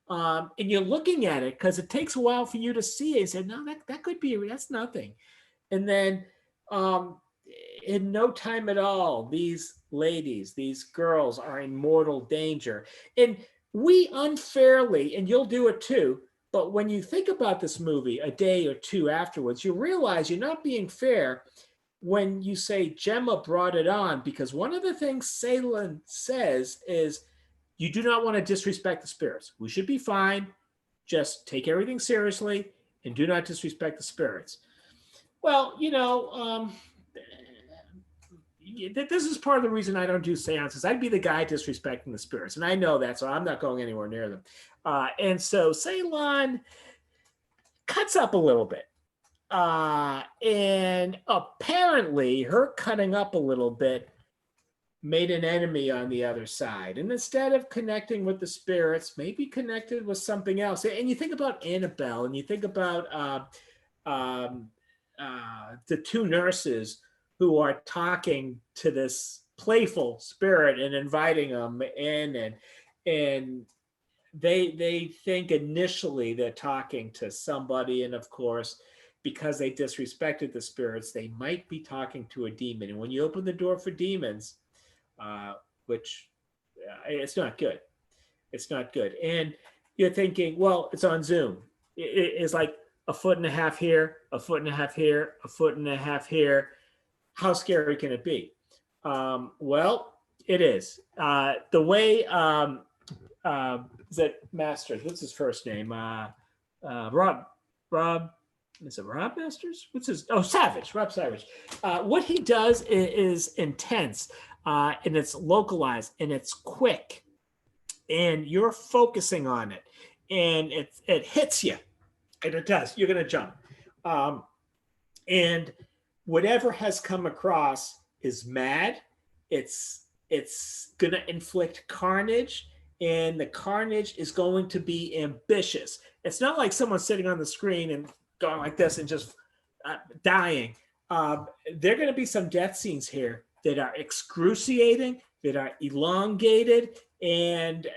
And you're looking at it because it takes a while for you to see it. You say, no, that could be, that's nothing. And then in no time at all, these ladies, these girls are in mortal danger. And we unfairly, and you'll do it too, but when you think about this movie a day or two afterwards, you realize you're not being fair when you say Gemma brought it on, because one of the things Ceylon says is you do not want to disrespect the spirits. We should be fine. Just take everything seriously and do not disrespect the spirits. Well, this is part of the reason I don't do seances. I'd be the guy disrespecting the spirits, and I know that, so I'm not going anywhere near them. And so Ceylon cuts up a little bit. And apparently her cutting up a little bit made an enemy on the other side. And instead of connecting with the spirits, maybe connected with something else. And you think about Annabelle, and you think about the 2 nurses who are talking to this playful spirit and inviting them in, and they think initially they're talking to somebody, and of course, because they disrespected the spirits, they might be talking to a demon. And when you open the door for demons, which it's not good. It's not good. And you're thinking, well, it's on Zoom. It's like a foot and a half here, a foot and a half here, a foot and a half here. How scary can it be? Well, it is. The way is it Masters? What's his first name? Rob. Is it Rob Masters? What's his? Oh, Savage. Rob Savage. What he does is intense, and it's localized, and it's quick, and you're focusing on it, and it hits you, and it does. You're gonna jump, and whatever has come across is mad. It's gonna inflict carnage, and the carnage is going to be ambitious. It's not like someone sitting on the screen and going like this and just dying. There are going to be some death scenes here that are excruciating, that are elongated, and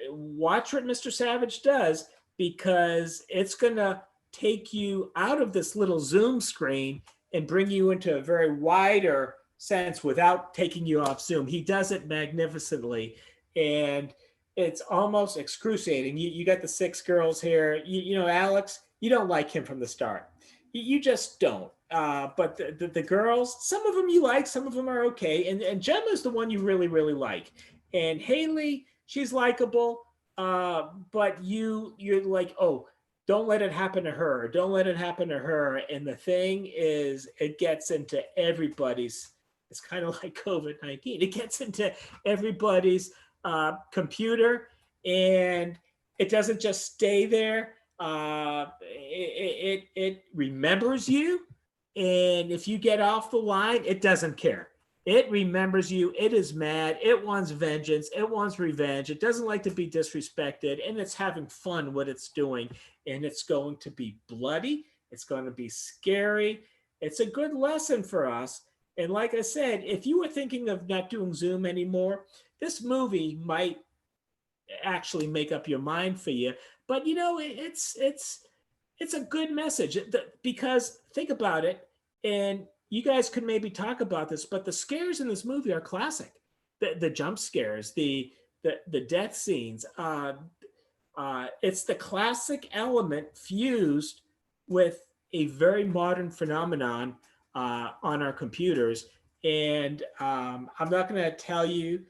watch what Mr. Savage does, because it's going to take you out of this little Zoom screen and bring you into a very wider sense without taking you off Zoom. He does it magnificently. And it's almost excruciating. You got the six girls here. You know, Alex, you don't like him from the start. You just don't. But the girls, some of them you like, some of them are okay. And Gemma's the one you really, really like. And Haley, she's likable. But you're like, oh, don't let it happen to her. Don't let it happen to her. And the thing is, it gets into everybody's. It's kind of like COVID-19. It gets into everybody's computer, and it doesn't just stay there. It remembers you, and if you get off the line, it doesn't care. It remembers you. It is mad. It wants vengeance. It wants revenge. It doesn't like to be disrespected, and it's having fun what it's doing. And it's going to be bloody. It's going to be scary. It's a good lesson for us. And like I said, if you were thinking of not doing Zoom anymore, this movie might actually make up your mind for you. But you know, it's a good message because think about it, and you guys could maybe talk about this, but the scares in this movie are classic. The jump scares, the death scenes. It's the classic element fused with a very modern phenomenon on our computers. And I'm not going to tell you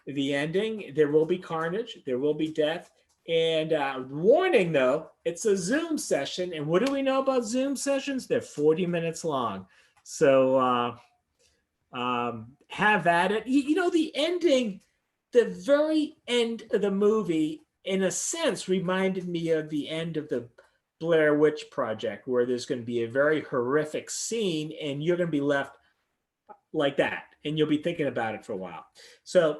the ending. There will be carnage. There will be death. And warning though, it's a Zoom session. And what do we know about Zoom sessions? They're 40 minutes long. So have at it. You know, the ending, the very end of the movie, in a sense, reminded me of the end of the Blair Witch Project, where there's going to be a very horrific scene and you're going to be left like that. And you'll be thinking about it for a while. So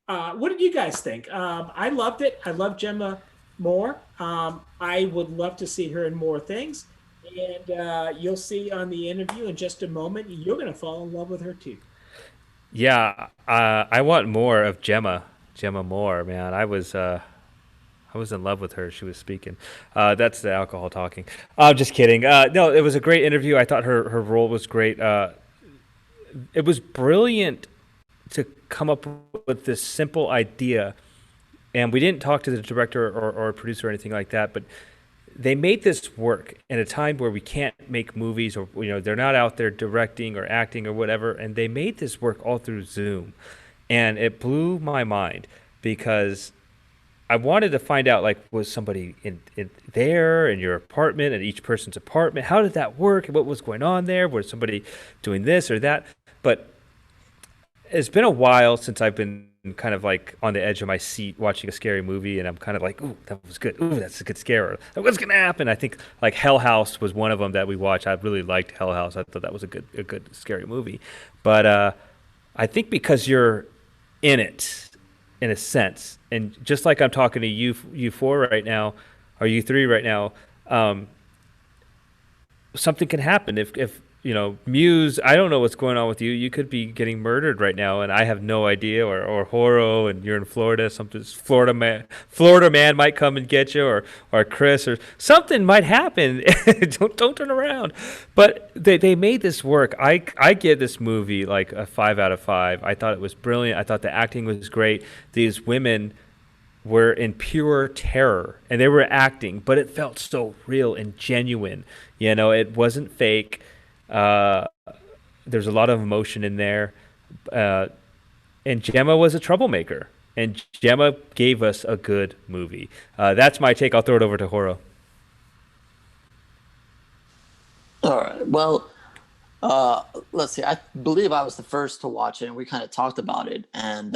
what did you guys think? I loved it. I love Gemma Moore. I would love to see her in more things. And you'll see on the interview in just a moment, you're going to fall in love with her too. Yeah, I want more of Gemma Moore, man. I was in love with her. She was speaking. That's the alcohol talking. I'm just kidding. No, it was a great interview. I thought her role was great. It was brilliant to come up with this simple idea. And we didn't talk to the director or producer or anything like that, but they made this work in a time where we can't make movies, or they're not out there directing or acting or whatever, and they made this work all through Zoom. And it blew my mind because I wanted to find out, like, was somebody in there in your apartment, in each person's apartment? How did that work? What was going on there? Was somebody doing this or that? But it's been a while since I've been kind of like on the edge of my seat watching a scary movie, and I'm kind of like, ooh, that was good. Ooh, that's a good scare. Or, what's gonna happen? I think like Hell House was one of them that we watched. I really liked Hell House. I thought that was a good scary movie. But I think because you're in it, in a sense, and just like I'm talking to you four right now, or you three right now, something can happen if Muse, I don't know what's going on with you. You could be getting murdered right now, and I have no idea. Or Horo, and you're in Florida. Florida man might come and get you, or Chris, or something might happen. don't turn around. But they made this work. I give this movie like a 5 out of 5. I thought it was brilliant. I thought the acting was great. These women were in pure terror, and they were acting, but it felt so real and genuine. It wasn't fake. There's a lot of emotion in there, and Gemma was a troublemaker, and Gemma gave us a good movie. That's my take. I'll throw it over to Horo. All right. Well, let's see. I believe I was the first to watch it, and we kind of talked about it. And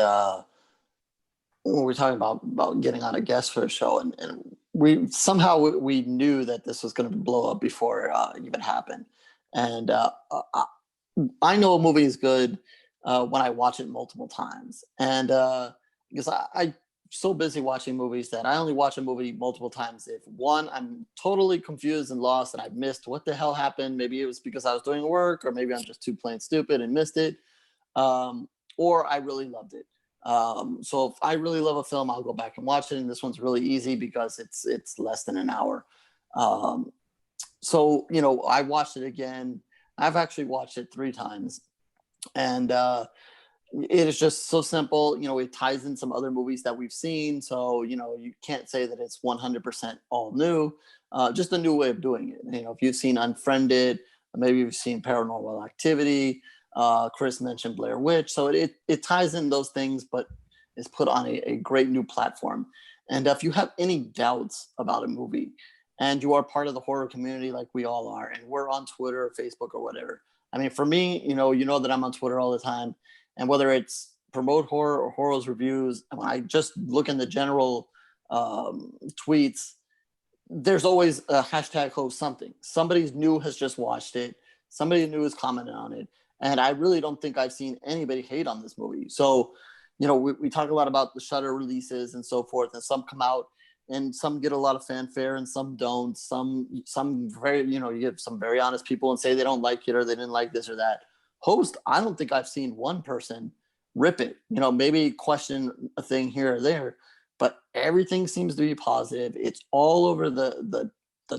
when we were talking about getting on a guest for a show, and we somehow we knew that this was going to blow up before it even happened. And I know a movie is good when I watch it multiple times. And because I'm so busy watching movies that I only watch a movie multiple times if, one, I'm totally confused and lost and I've missed what the hell happened. Maybe it was because I was doing work, or maybe I'm just too plain stupid and missed it. Or I really loved it. So if I really love a film, I'll go back and watch it. And this one's really easy because it's less than an hour. So, I watched it again. I've actually watched it 3 times. And It is just so simple. It ties in some other movies that we've seen. So, you can't say that it's 100% all new, just a new way of doing it. If you've seen Unfriended, maybe you've seen Paranormal Activity, Chris mentioned Blair Witch. So it ties in those things, but is put on a great new platform. And if you have any doubts about a movie and you are part of the horror community like we all are, and we're on Twitter or Facebook or whatever. I mean, for me, you know that I'm on Twitter all the time. And whether it's promote horror or horror's reviews, I just look in the general tweets. There's always a hashtag host something. Somebody new has just watched it. Somebody new has commented on it. And I really don't think I've seen anybody hate on this movie. So, we talk a lot about the Shudder releases and so forth, and some come out and some get a lot of fanfare and some don't. Some very, you get some very honest people and say they don't like it or they didn't like this or that. Host, I don't think I've seen one person rip it. Maybe question a thing here or there, but everything seems to be positive. It's all over the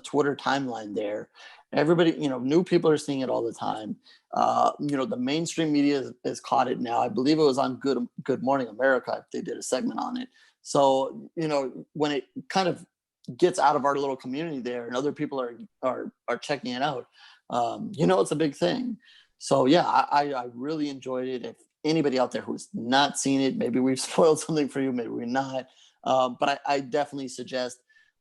Twitter timeline there. Everybody, new people are seeing it all the time. The mainstream media has caught it now. I believe it was on Good Morning America. They did a segment on it. So, when it kind of gets out of our little community there and other people are checking it out, it's a big thing. So yeah, I really enjoyed it. If anybody out there who's not seen it, maybe we've spoiled something for you, maybe we're not. But I definitely suggest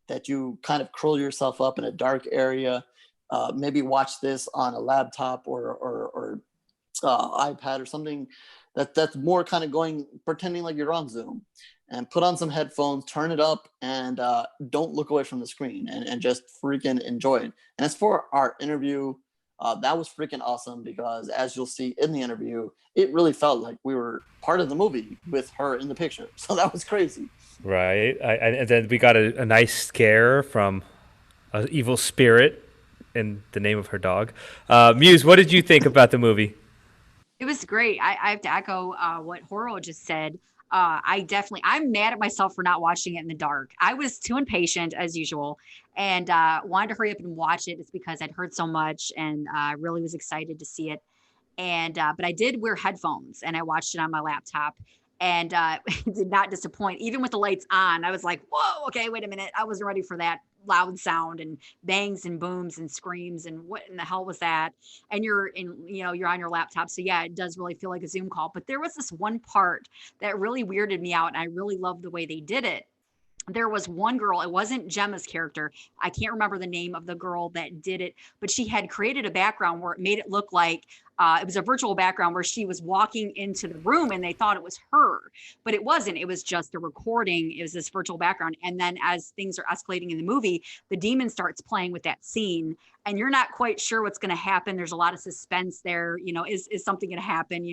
that you kind of curl yourself up in a dark area. Maybe watch this on a laptop or iPad or something that's more kind of pretending like you're on Zoom, and put on some headphones, turn it up, and don't look away from the screen, and just freaking enjoy it. And as for our interview, that was freaking awesome because, as you'll see in the interview, it really felt like we were part of the movie with her in the picture. So that was crazy. Right. And then we got a nice scare from an evil spirit in the name of her dog. Muse, what did you think about the movie? It was great. I have to echo what Horo just said. I'm mad at myself for not watching it in the dark. I was too impatient as usual and wanted to hurry up and watch it. It's because I'd heard so much and really was excited to see it. And but I did wear headphones and I watched it on my laptop, and it did not disappoint. Even with the lights on, I was like, "Whoa, okay, wait a minute." I wasn't ready for that loud sound and bangs and booms and screams and what in the hell was that? And you're on your laptop, so yeah, it does really feel like a Zoom call. But there was this one part that really weirded me out, and I really loved the way they did it. There was one girl, it wasn't Gemma's character. I can't remember the name of the girl that did it, but she had created a background where it made it look like it was a virtual background where she was walking into the room and they thought it was her, but it wasn't. It was just a recording. It was this virtual background. And then as things are escalating in the movie, the demon starts playing with that scene and you're not quite sure what's going to happen. There's a lot of suspense there. Is something going to happen,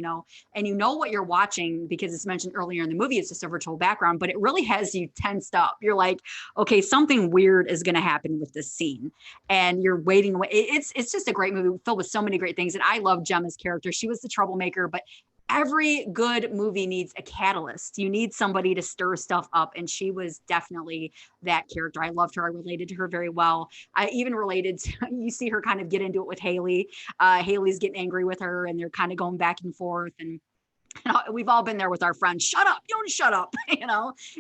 and what you're watching because it's mentioned earlier in the movie. It's just a virtual background, but it really has you tensed up. You're like, okay, something weird is going to happen with this scene. And you're waiting away. It's just a great movie filled with so many great things. And I love Gemma's character. She was the troublemaker, but every good movie needs a catalyst. You need somebody to stir stuff up. And she was definitely that character. I loved her. I related to her very well. I even related to, you see her kind of get into it with Haley. Haley's getting angry with her and they're kind of going back and forth. And we've all been there with our friends. Shut up. You don't shut up,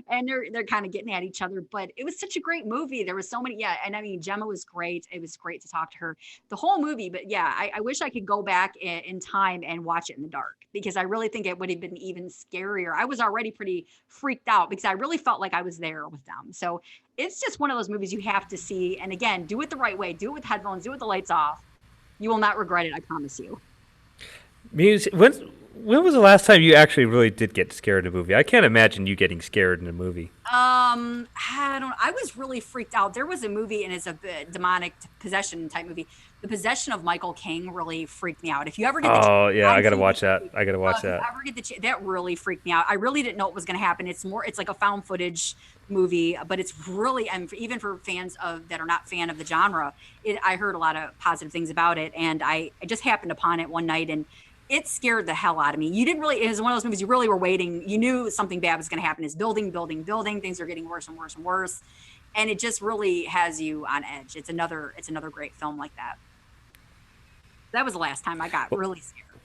and they're kind of getting at each other, but it was such a great movie. There was so many. Yeah. And I mean, Gemma was great. It was great to talk to her the whole movie, but yeah, I wish I could go back in time and watch it in the dark because I really think it would have been even scarier. I was already pretty freaked out because I really felt like I was there with them. So it's just one of those movies you have to see. And again, do it the right way, do it with headphones, do it with the lights off. You will not regret it. I promise you. Muse, when was the last time you actually really did get scared in a movie? I can't imagine you getting scared in a movie. I was really freaked out. There was a movie, and it's a demonic possession type movie. The Possession of Michael King really freaked me out. If you ever get oh yeah, I gotta watch that. I gotta watch that. If you ever get that really freaked me out. I really didn't know what was going to happen. It's like a found footage movie, but it's really, and even for fans that are not fan of the genre, I heard a lot of positive things about it, and I just happened upon it one night and. It scared the hell out of me. It was one of those movies you really were waiting. You knew something bad was going to happen. It's building. Things are getting worse and worse and worse. And it just really has you on edge. It's another great film like that. That was the last time I got really scared.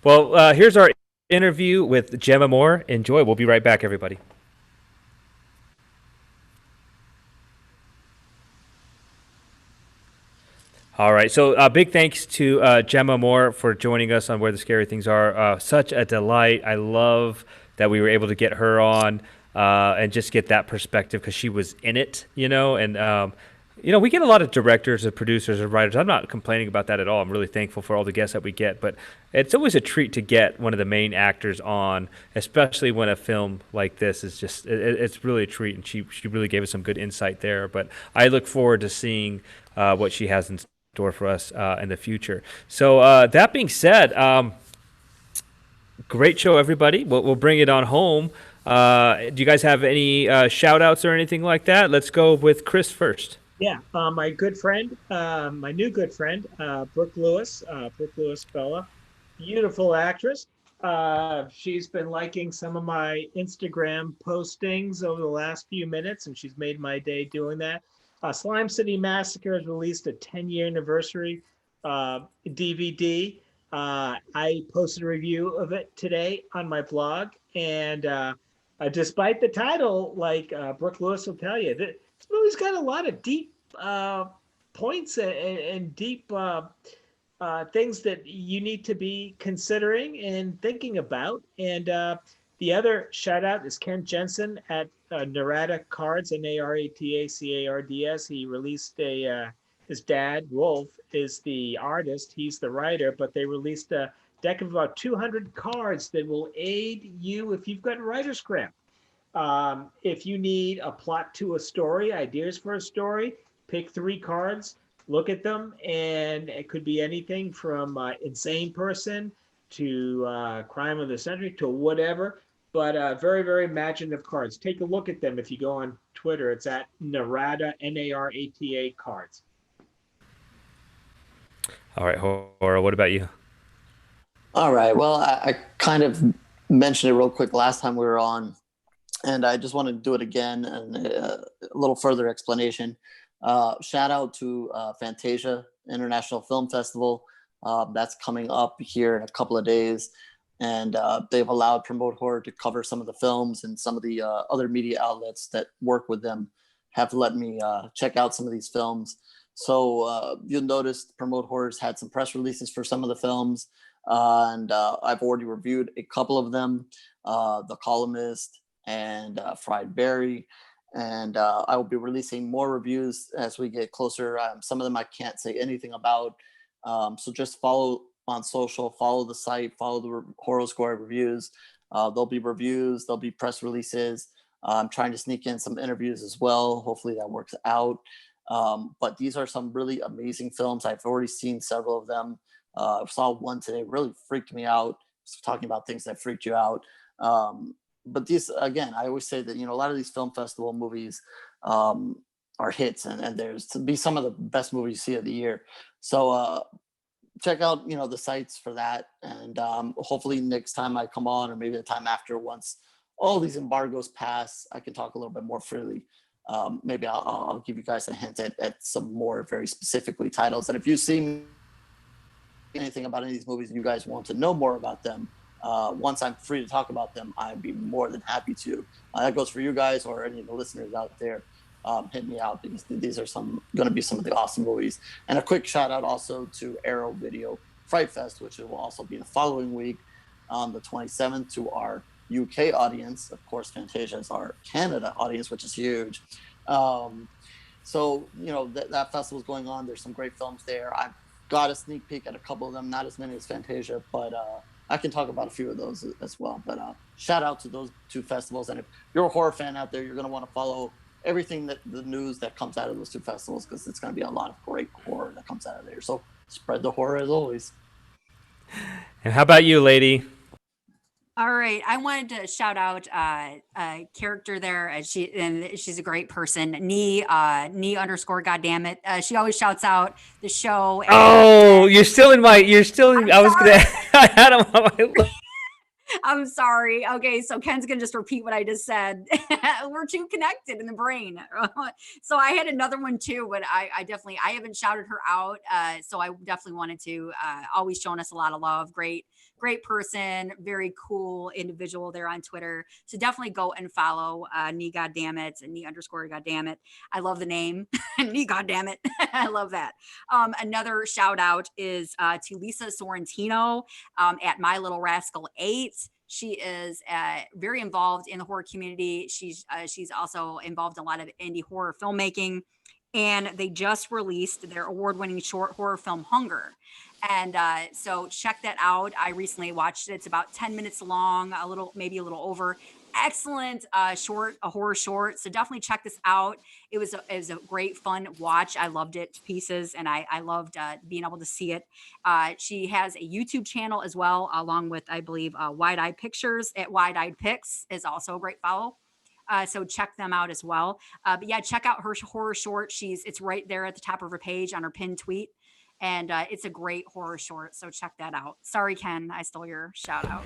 Well, here's our interview with Gemma Moore. Enjoy. We'll be right back, everybody. All right. So big thanks to Gemma Moore for joining us on Where the Scary Things Are. Such a delight. I love that we were able to get her on and just get that perspective because she was in it, and we get a lot of directors and producers and writers. I'm not complaining about that at all. I'm really thankful for all the guests that we get, but it's always a treat to get one of the main actors on, especially when a film like this is just, it's really a treat. And she really gave us some good insight there, but I look forward to seeing what she has in store for us in the future. So that being said, great show, everybody. We'll bring it on home. Do you guys have any shout outs or anything like that? Let's go with Chris first. Yeah, my good friend, my new good friend, Brooke Lewis Bella, beautiful actress. She's been liking some of my Instagram postings over the last few minutes, and she's made my day doing that. Slime City Massacre has released a 10-year anniversary DVD. I posted a review of it today on my blog, and despite the title, like Brooke Lewis will tell you, this movie's got a lot of deep points and deep things that you need to be considering and thinking about. And the other shout out is Ken Jensen at Narada Cards, Naratacards. He released his dad, Wolf, is the artist. He's the writer, but they released a deck of about 200 cards that will aid you if you've got writer's cramp. If you need a plot to a story, ideas for a story, pick 3 cards, look at them, and it could be anything from insane person to crime of the century to whatever. But very, very imaginative cards. Take a look at them if you go on Twitter. It's at Narada, Narata Cards. All right, Hora, what about you? All right. Well, I kind of mentioned it real quick last time we were on, and I just want to do it again and a little further explanation. Shout out to Fantasia International Film Festival. That's coming up here in a couple of days. And they've allowed Promote Horror to cover some of the films, and some of the other media outlets that work with them have let me check out some of these films. So you'll notice Promote Horror's had some press releases for some of the films, and I've already reviewed a couple of them, The Columnist and Fried Berry. And I will be releasing more reviews as we get closer. Some of them I can't say anything about. So just follow on social, follow the site, follow the Horror Square reviews. There'll be reviews, there'll be press releases. I'm trying to sneak in some interviews as well. Hopefully that works out. But these are some really amazing films. I've already seen several of them. I saw one today, really freaked me out. Talking about things that freaked you out. But these, again, I always say that, a lot of these film festival movies are hits, and there's to be some of the best movies you see of the year. So check out, the sites for that. And hopefully next time I come on, or maybe the time after, once all these embargoes pass, I can talk a little bit more freely. Maybe I'll give you guys a hint at some more very specifically titles. And if you see anything about any of these movies and you guys want to know more about them, once I'm free to talk about them, I'd be more than happy to. That goes for you guys or any of the listeners out there. Hit me out, because these are going to be some of the awesome movies. And a quick shout out also to Arrow Video Fright Fest, which will also be the following week on the 27th, to our UK audience. Of course, Fantasia is our Canada audience, which is huge. So, that festival is going on. There's some great films there. I've got a sneak peek at a couple of them, not as many as Fantasia, but I can talk about a few of those as well. But shout out to those 2 festivals. And if you're a horror fan out there, you're going to want to follow everything the news that comes out of those 2 festivals, because it's going to be a lot of great horror that comes out of there. So spread the horror as always. And how about you, lady? All right, I wanted to shout out a character there. She's a great person. Nee _goddammit. She always shouts out the show. Oh, I was gonna. I had him on my list. I'm sorry. Okay, so Ken's gonna just repeat what I just said. We're too connected in the brain. So I had another one too, but I haven't shouted her out. So I definitely wanted to. Always showing us a lot of love. Great great person, very cool individual there on Twitter. So definitely go and follow Nee Goddammit and Nee_Goddammit. I love the name. Nee Goddammit. I love that. Another shout out is to Lisa Sorrentino at My Little Rascal 8. She is very involved in the horror community. She's also involved in a lot of indie horror filmmaking, and they just released their award-winning short horror film Hunger. And so check that out. I recently watched it. It's about 10 minutes long, maybe a little over. Excellent a horror short. So definitely check this out. It was a great fun watch. I loved it to pieces, and I loved being able to see it. She has a YouTube channel as well, along with, I believe, Wide Eye Pictures at Wide Eyed Pics is also a great follow. So check them out as well. But yeah, check out her horror short. It's right there at the top of her page on her pinned tweet. And it's a great horror short. So check that out. Sorry, Ken, I stole your shout out.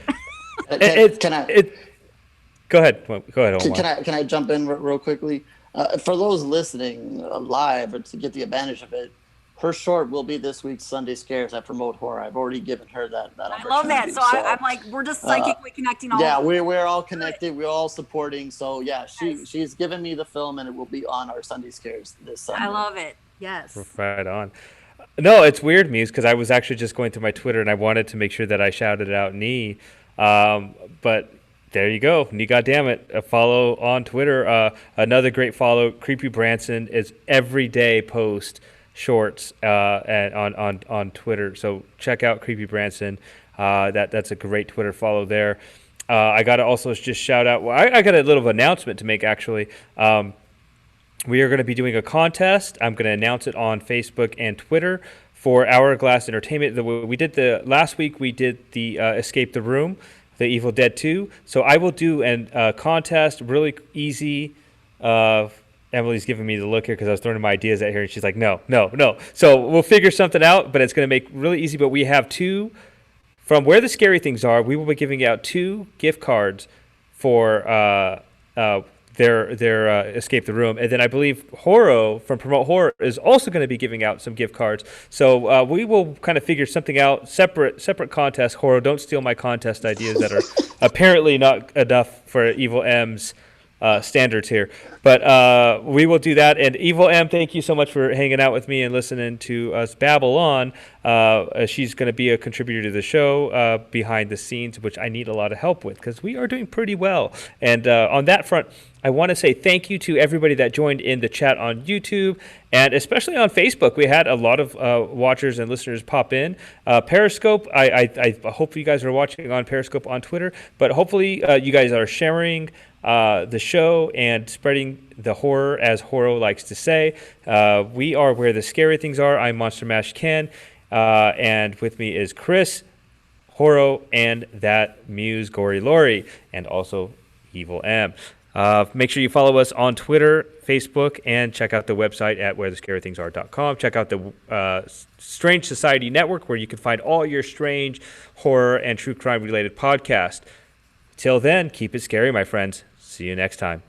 Go ahead. Go ahead. Can I jump in real quickly? For those listening live or to get the advantage of it, her short will be this week's Sunday Scares at Promote Horror. I've already given her that I love that. So I'm like, we're just psychically connecting all. Yeah, we're all connected. We're all supporting. So yeah, she's given me the film, and it will be on our Sunday Scares this Sunday. I love it. Yes. Right on. No, it's weird, Muse, because I was actually just going through my Twitter, and I wanted to make sure that I shouted out Nee. But there you go. Nee Goddammit. A follow on Twitter. Another great follow. Creepy Branson is everyday post shorts and on Twitter. So check out Creepy Branson. That's a great Twitter follow there. I got to also just shout out. Well, I got a little announcement to make, actually. We are going to be doing a contest. I'm going to announce it on Facebook and Twitter for Hourglass Entertainment. Last week we did the Escape the Room, the Evil Dead 2. So I will do a contest, really easy. Emily's giving me the look here because I was throwing my ideas at her, and she's like, no. So we'll figure something out, but it's going to make really easy. But we have two from Where the Scary Things Are. We will be giving out 2 gift cards for their Escape the Room. And then I believe Horo from Promote Horror is also going to be giving out some gift cards. So we will kind of figure something out, separate contest. Horo, don't steal my contest ideas that are apparently not enough for Evil M's standards here. But we will do that. And Evil M, thank you so much for hanging out with me and listening to us babble on. She's going to be a contributor to the show behind the scenes, which I need a lot of help with because we are doing pretty well. And on that front, I want to say thank you to everybody that joined in the chat on YouTube and especially on Facebook. We had a lot of watchers and listeners pop in. Periscope, I hope you guys are watching on Periscope on Twitter, but hopefully you guys are sharing the show and spreading the horror, as Horo likes to say. We are Where the Scary Things Are. I'm Monster Mash Ken, and with me is Chris, Horo, and that Muse Gory Lori, and also Evil M. Make sure you follow us on Twitter, Facebook, and check out the website at wherethe_scarythingsare.com. Check out the Strange Society Network, where you can find all your strange horror and true crime related podcasts. Till then, keep it scary, my friends. See you next time.